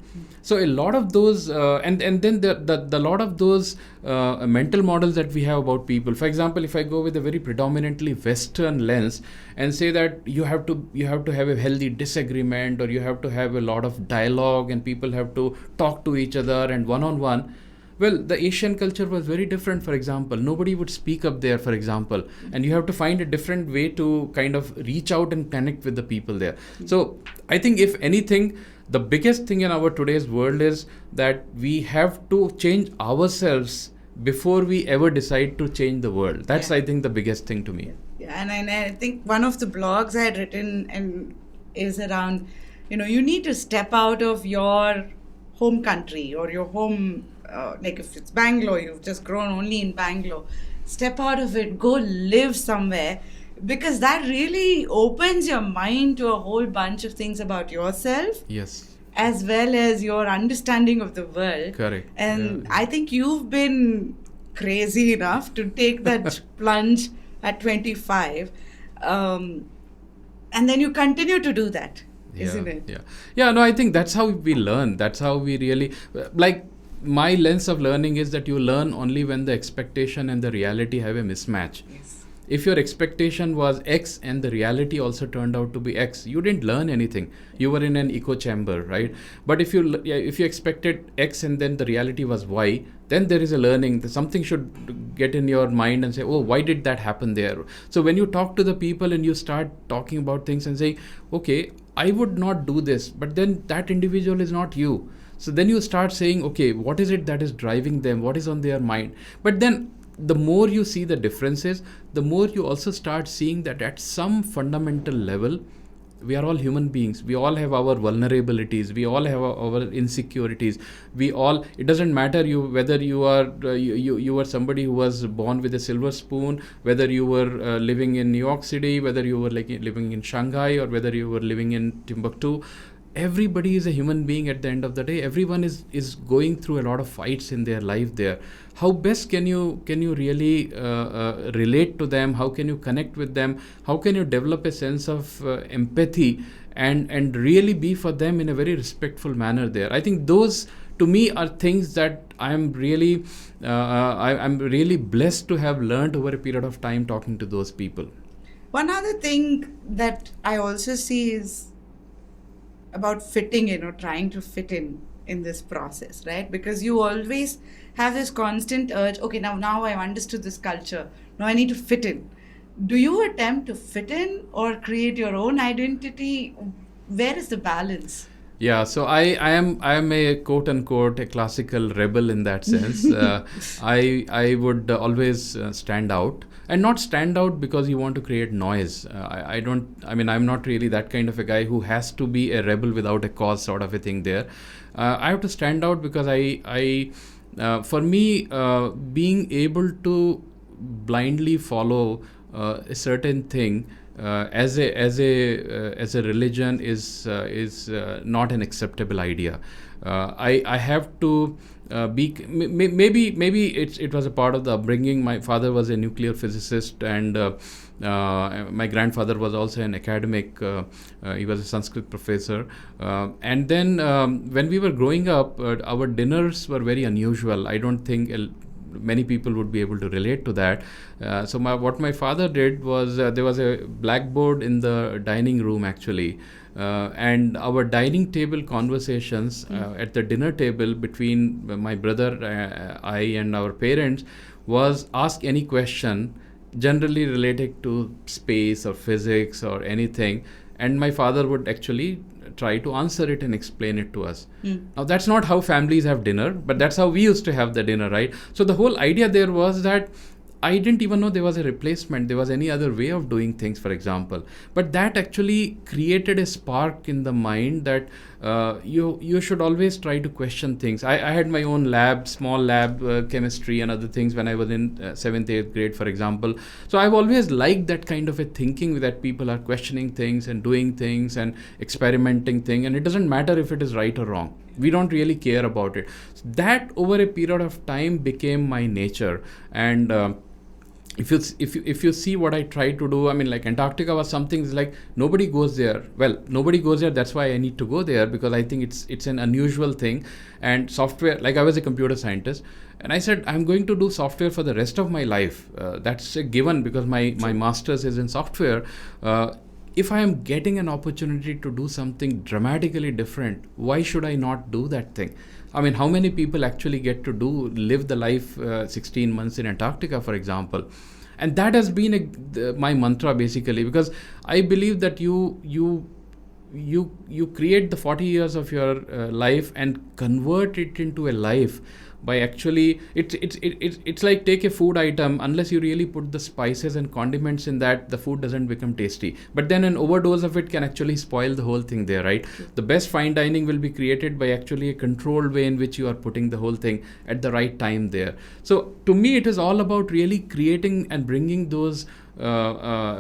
B: So a lot of those, and then the lot of those mental models that we have about people. For example, if I go with a very predominantly Western lens and say that you have to have a healthy disagreement, or you have to have a lot of dialogue, and people have to talk to each other and one-on-one. Well, the Asian culture was very different, for example. Nobody would speak up there, for example. And you have to find a different way to kind of reach out and connect with the people there. So I think, if anything, the biggest thing in our today's world is that we have to change ourselves before we ever decide to change the world. That's, I think, the biggest thing to me.
A: Yeah, and I think one of the blogs I had written and is around, you need to step out of your home country or your home. Like if it's Bangalore, you've just grown only in Bangalore, step out of it, go live somewhere, because that really opens your mind to a whole bunch of things about yourself.
B: Yes.
A: As well as your understanding of the world.
B: Correct.
A: And I think you've been crazy enough to take that plunge at 25. And then you continue to do that, isn't it?
B: Yeah, no, I think that's how we learn. That's how we really, like, my lens of learning is that you learn only when the expectation and the reality have a mismatch.
A: Yes.
B: If your expectation was X and the reality also turned out to be X, you didn't learn anything. You were in an echo chamber, right? But if you expected X and then the reality was Y, then there is a learning. Something should get in your mind and say, oh, why did that happen there? So when you talk to the people and you start talking about things and say, okay, I would not do this, but then that individual is not you. So then you start saying, okay, what is it that is driving them? What is on their mind? But then the more you see the differences, the more you also start seeing that at some fundamental level, we are all human beings. We all have our vulnerabilities. We all have our insecurities. We all, it doesn't matter whether you are you were somebody who was born with a silver spoon, whether you were living in New York City, whether you were living in Shanghai, or whether you were living in Timbuktu. Everybody is a human being at the end of the day. Everyone is going through a lot of fights in their life there. How best can you really relate to them? How can you connect with them? How can you develop a sense of empathy and really be for them in a very respectful manner there? I think those, to me, are things that I'm really I'm really blessed to have learned over a period of time talking to those people.
A: One other thing that I also see is about fitting in, or trying to fit in this process, right? Because you always have this constant urge, okay, now I've understood this culture, now I need to fit in. Do you attempt to fit in or create your own identity? Where is the balance?
B: Yeah, so I am a quote unquote a classical rebel in that sense. I would always stand out, and not stand out because you want to create noise. I'm not really that kind of a guy who has to be a rebel without a cause sort of a thing there. I have to stand out because for me, being able to blindly follow a certain thing as a religion is not an acceptable idea. I have to be maybe it was a part of the upbringing. My father was a nuclear physicist, and my grandfather was also an academic. He was a Sanskrit professor, and then when we were growing up, our dinners were very unusual. I don't think many people would be able to relate to that. So what my father did was, there was a blackboard in the dining room actually, and our dining table conversations at the dinner table between my brother, I and our parents was, ask any question generally related to space or physics or anything, and my father would actually try to answer it and explain it to us. Now that's not how families have dinner, but that's how we used to have the dinner, right? So the whole idea there was that I didn't even know there was a replacement, there was any other way of doing things, for example. But that actually created a spark in the mind that you should always try to question things. I had my own lab, small lab, chemistry and other things when I was in 7th, 8th grade, for example. So I've always liked that kind of a thinking, that people are questioning things and doing things and experimenting things, and it doesn't matter if it is right or wrong. We don't really care about it. That over a period of time became my nature. And if you see what I try to do, I mean, like Antarctica was something like nobody goes there. Well, nobody goes there. That's why I need to go there, because I think it's an unusual thing. And software, like I was a computer scientist, and I said I'm going to do software for the rest of my life. That's a given because my master's is in software. If I am getting an opportunity to do something dramatically different, why should I not do that thing? I mean, how many people actually get to live the life 16 months in Antarctica, for example? And that has been my mantra basically, because I believe that you create the 40 years of your life and convert it into a life by actually, it's like, take a food item, unless you really put the spices and condiments in that, the food doesn't become tasty. But then an overdose of it can actually spoil the whole thing there, right? The best fine dining will be created by actually a controlled way in which you are putting the whole thing at the right time there. So to me, it is all about really creating and bringing those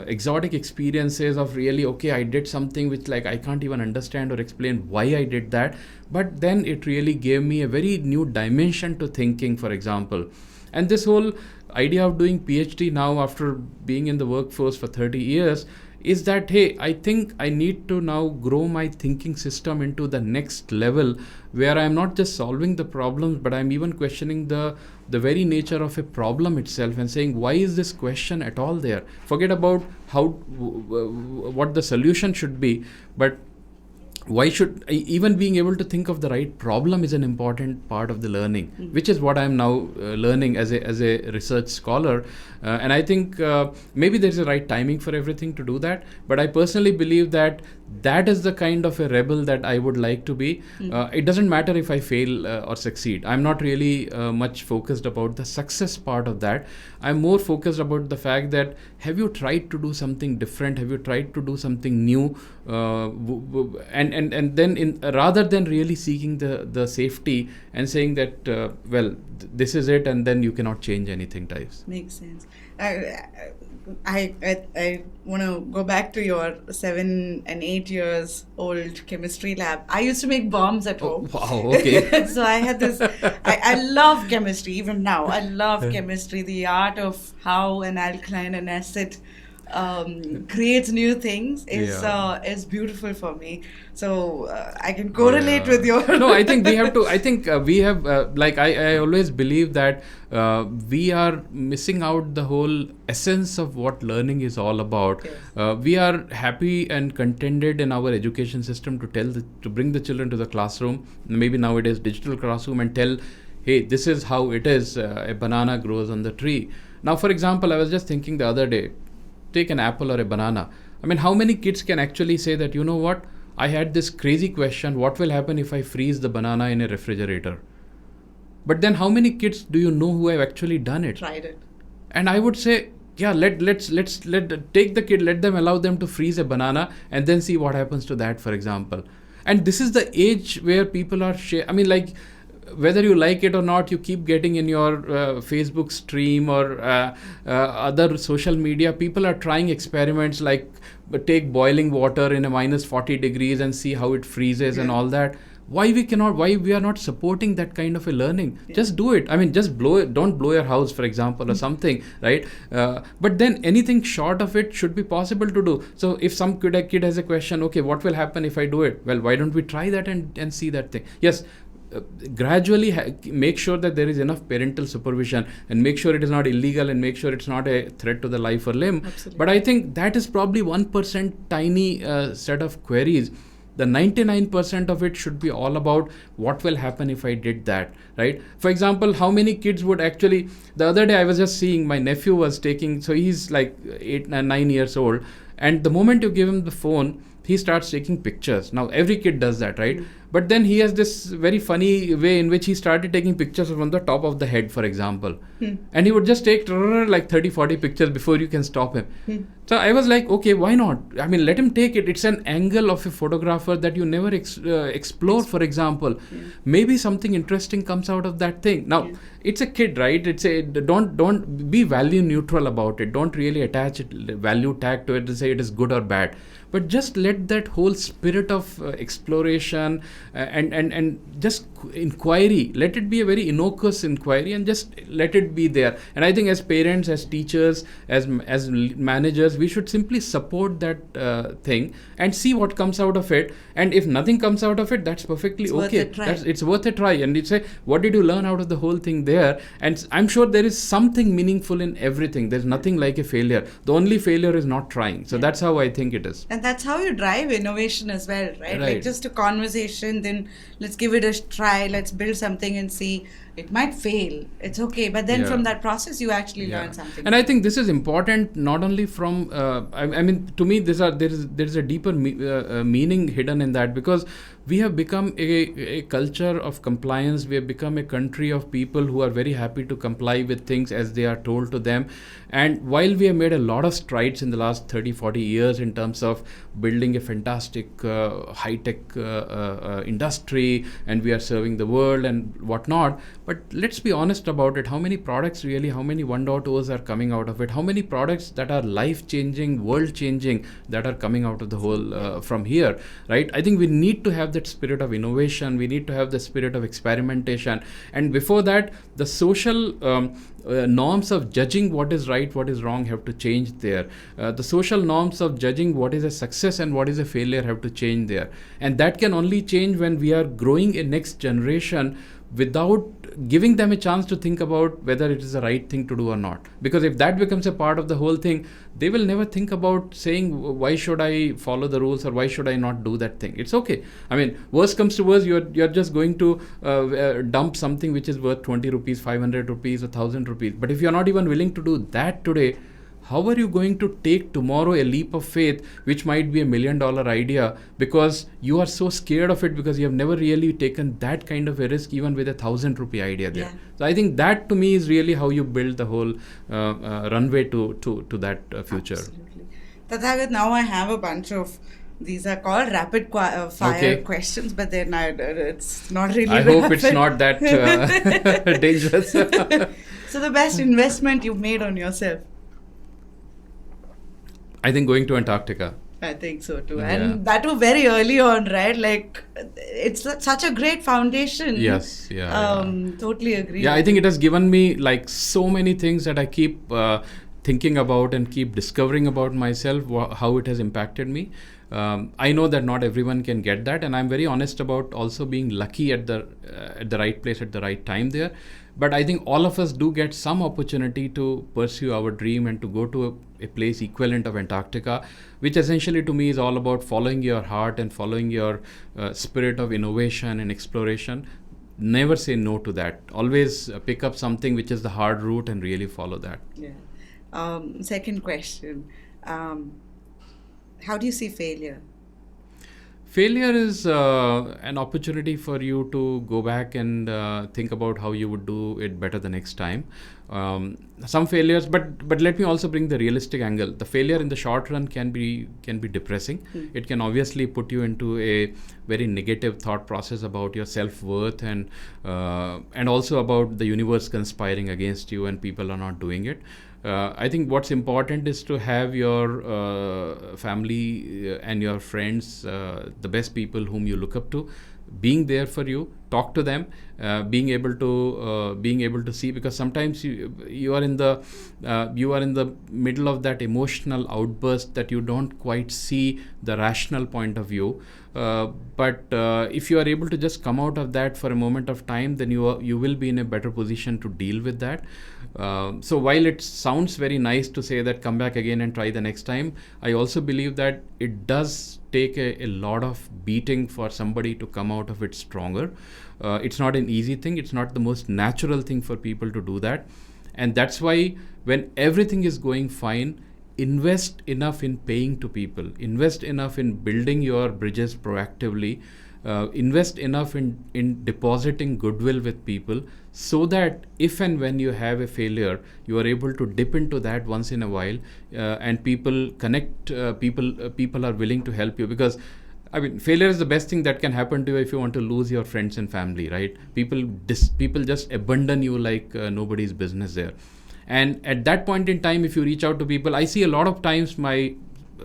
B: exotic experiences of really, okay, I did something which like I can't even understand or explain why I did that, but then it really gave me a very new dimension to thinking, for example. And this whole idea of doing PhD now after being in the workforce for 30 years is that, hey, I think I need to now grow my thinking system into the next level, where I'm not just solving the problems, but I'm even questioning the very nature of a problem itself and saying, why is this question at all there? Forget about what the solution should be, but why should even being able to think of the right problem is an important part of the learning, which is what I'm now learning as a research scholar. And I think maybe there's a right timing for everything to do that, but I personally believe that that is the kind of a rebel that I would like to be. It doesn't matter if I fail or succeed. I'm not really much focused about the success part of that. I'm more focused about the fact that, have you tried to do something different? Have you tried to do something new? And then rather than really seeking the safety and saying that this is it, and then you cannot change anything types.
A: Makes sense. I want to go back to your 7 and 8 years old chemistry lab. I used to make bombs at home.
B: Wow, okay.
A: So I had this, I love chemistry even now. I love chemistry, the art of how an alkaline and acid creates new things is beautiful for me. So I can correlate with your...
B: No, I think we have to, I always believe that we are missing out the whole essence of what learning is all about. Yes. We are happy and contented in our education system to bring the children to the classroom, maybe nowadays digital classroom, and tell, hey, this is how it is. A banana grows on the tree. Now, for example, I was just thinking the other day, take an apple or a banana. I mean, how many kids can actually say that, you know what, I had this crazy question, what will happen if I freeze the banana in a refrigerator? But then how many kids do you know who have actually done it?
A: Tried it.
B: And I would say, yeah, let's take the kid, allow them to freeze a banana and then see what happens to that, for example. And this is the age where people are whether you like it or not, you keep getting in your Facebook stream or other social media, people are trying experiments like take boiling water in a minus 40 degrees and see how it freezes and all that. Why we are not supporting that kind of a learning? Yeah. Just do it. I mean, just don't blow your house, for example, or something, right? But then anything short of it should be possible to do. So if some kid has a question, okay, what will happen if I do it? Well, why don't we try that and see that thing? Yes. Gradually make sure that there is enough parental supervision and make sure it is not illegal and make sure it's not a threat to the life or limb. Absolutely. But I think that is probably 1% tiny set of queries. The 99% of it should be all about what will happen if I did that, right? For example, how many kids would actually, the other day I was just seeing my nephew was taking, so he's like 8 and 9 years old, and the moment you give him the phone, he starts taking pictures. Now, every kid does that, right? But then he has this very funny way in which he started taking pictures from the top of the head, for example. And he would just take like 30, 40 pictures before you can stop him. So I was like, okay, why not? I mean, let him take it. It's an angle of a photographer that you never explore, for example. Maybe something interesting comes out of that thing. Now, it's a kid, right? Don't be value neutral about it. Don't really attach value tag to it to say it is good or bad. But just let that whole spirit of exploration and just inquiry, let it be a very innocuous inquiry and just let it be there. And I think as parents, as teachers, as managers, we should simply support that thing and see what comes out of it. And if nothing comes out of it, that's perfectly okay. It's worth a try. And you say, what did you learn out of the whole thing there? And I'm sure there is something meaningful in everything. There's nothing like a failure. The only failure is not trying. So that's how I think it is.
A: And that's how you drive innovation as well, right? Like just a conversation, then let's give it a try, let's build something and see. It might fail, it's okay, but then from that process you actually learn something.
B: And I think this is important not only from I mean, to me there is a deeper meaning hidden in that, because we have become a culture of compliance. We have become a country of people who are very happy to comply with things as they are told to them. And while we have made a lot of strides in the last 30-40 years in terms of building a fantastic high-tech industry, and we are serving the world and whatnot, but let's be honest about it. How many products really, how many 1.0s are coming out of it? How many products that are life-changing, world-changing that are coming out of the whole from here, right? I think we need to have that spirit of innovation. We need to have the spirit of experimentation. And before that, the social norms of judging what is right, what is wrong have to change there. The social norms of judging what is a success and what is a failure have to change there. And that can only change when we are growing a next generation without giving them a chance to think about whether it is the right thing to do or not. Because if that becomes a part of the whole thing, they will never think about saying, why should I follow the rules or why should I not do that thing? It's okay. I mean, worst comes to worst, you're just going to dump something which is worth 20 rupees, 500 rupees, 1,000 rupees. But if you're not even willing to do that today, how are you going to take tomorrow a leap of faith, which might be $1 million idea, because you are so scared of it because you have never really taken that kind of a risk, even with 1,000 rupee idea there. Yeah. So I think that to me is really how you build the whole runway to that future.
A: Absolutely. Tathagat, now I have a bunch of, these are called rapid fire questions, but then it's not really
B: I hope it's not that dangerous.
A: So the best investment you've made on yourself?
B: I think going to Antarctica.
A: I think so too. And that was very early on, right? Like, it's such a great foundation.
B: Yes,
A: totally agree.
B: Yeah, I think it has given me like so many things that I keep thinking about and keep discovering about myself, how it has impacted me. I know that not everyone can get that, and I'm very honest about also being lucky at the right place at the right time there. But I think all of us do get some opportunity to pursue our dream and to go to a place equivalent of Antarctica, which essentially to me is all about following your heart and following your spirit of innovation and exploration. Never say no to that. Always pick up something which is the hard route and really follow that.
A: Yeah. Second question. How do you see failure?
B: Failure is an opportunity for you to go back and think about how you would do it better the next time. Some failures, but let me also bring the realistic angle. The failure in the short run can be depressing. It can obviously put you into a very negative thought process about your self-worth and also about the universe conspiring against you and people are not doing it. I think what's important is to have your family and your friends, the best people whom you look up to, being there for you, talk to them, being able to see, because sometimes you are in the middle of that emotional outburst that you don't quite see the rational point of view. But if you are able to just come out of that for a moment of time, then you will be in a better position to deal with that. So while it sounds very nice to say that come back again and try the next time, I also believe that it does take a lot of beating for somebody to come out of it stronger. It's not an easy thing. It's not the most natural thing for people to do that. And that's why when everything is going fine, invest enough in paying to people, invest enough in building your bridges proactively, invest enough in depositing goodwill with people, so that if and when you have a failure, you are able to dip into that once in a while, and people connect, people are willing to help you. Because I mean, failure is the best thing that can happen to you if you want to lose your friends and family, right? People just abandon you like nobody's business there. And at that point in time, if you reach out to people, I see a lot of times my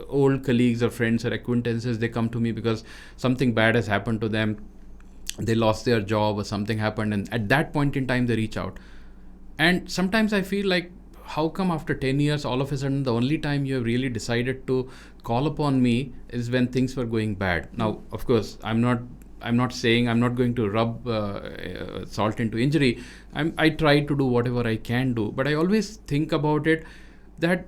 B: old colleagues or friends or acquaintances, they come to me because something bad has happened to them. They lost their job or something happened. And at that point in time, they reach out. And sometimes I feel like, how come after 10 years, all of a sudden, the only time you have really decided to call upon me is when things were going bad? Now, of course, I'm not saying I'm not going to rub salt into injury. I try to do whatever I can do, but I always think about it that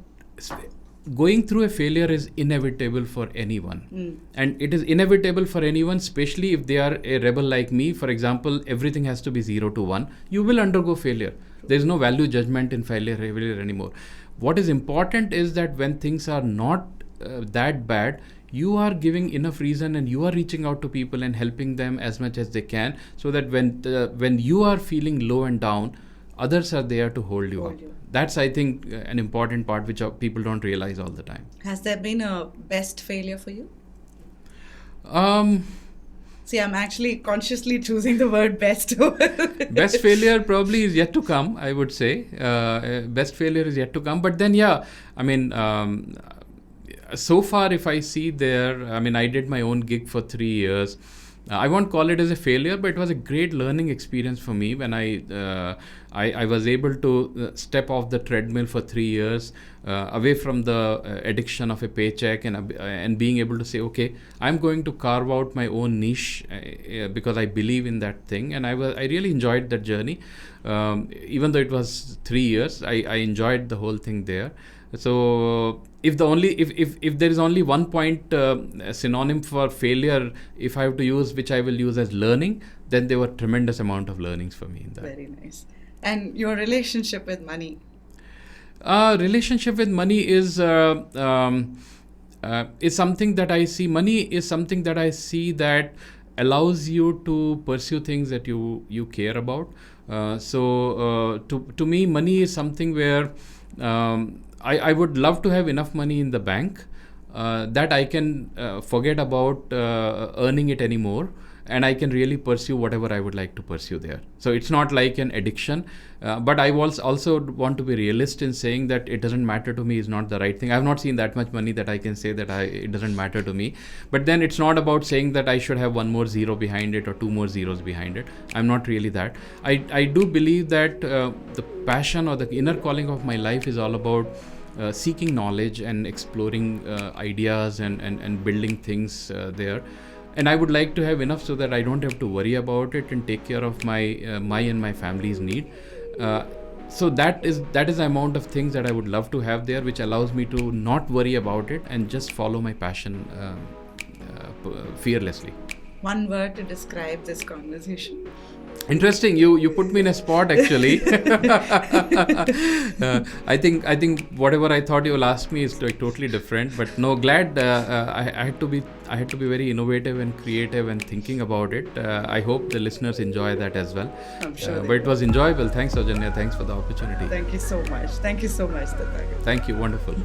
B: going through a failure is inevitable for anyone. And it is inevitable for anyone, especially if they are a rebel like me. For example, everything has to be 0 to 1. You will undergo failure. There is no value judgment in failure anymore. What is important is that when things are not that bad, you are giving enough reason and you are reaching out to people and helping them as much as they can, so that when you are feeling low and down, others are there to hold you up. That's, I think, an important part which people don't realize all the time.
A: Has there been a best failure for you? See, I'm actually consciously choosing the word best.
B: Best failure probably is yet to come, I would say. Best failure is yet to come. But then, I mean, so far, if I see I did my own gig for 3 years. I won't call it as a failure, but it was a great learning experience for me when I was able to step off the treadmill for 3 years, away from the addiction of a paycheck, and being able to say, okay, I'm going to carve out my own niche because I believe in that thing, and I really enjoyed that journey. Even though it was 3 years, I enjoyed the whole thing there. So if there is only one point synonym for failure, if I have to use, which I will use as learning, then there were tremendous amount of learnings for me in that.
A: Very nice. And your relationship with money?
B: Relationship with money is something that I see. Money is something that I see that allows you to pursue things that you care about. To me, money is something where I would love to have enough money in the bank that I can forget about earning it anymore, and I can really pursue whatever I would like to pursue there. So it's not like an addiction, but I also want to be realist in saying that it doesn't matter to me is not the right thing. I have not seen that much money that I can say that it doesn't matter to me. But then it's not about saying that I should have one more zero behind it or two more zeros behind it. I'm not really that. I do believe that the passion or the inner calling of my life is all about seeking knowledge and exploring ideas and building things there. And I would like to have enough so that I don't have to worry about it and take care of my and my family's need. So that is the amount of things that I would love to have there, which allows me to not worry about it and just follow my passion fearlessly.
A: One word to describe this conversation.
B: Interesting. You put me in a spot, actually. I think whatever I thought you will ask me is like totally different. But no, glad I had to be very innovative and creative and thinking about it. I hope the listeners enjoy that as well.
A: I'm sure.
B: But it was enjoyable. Thanks, Aujanya. Thanks for the opportunity.
A: Thank you so much. Thank you so much, Tathagat.
B: Thank you. Wonderful.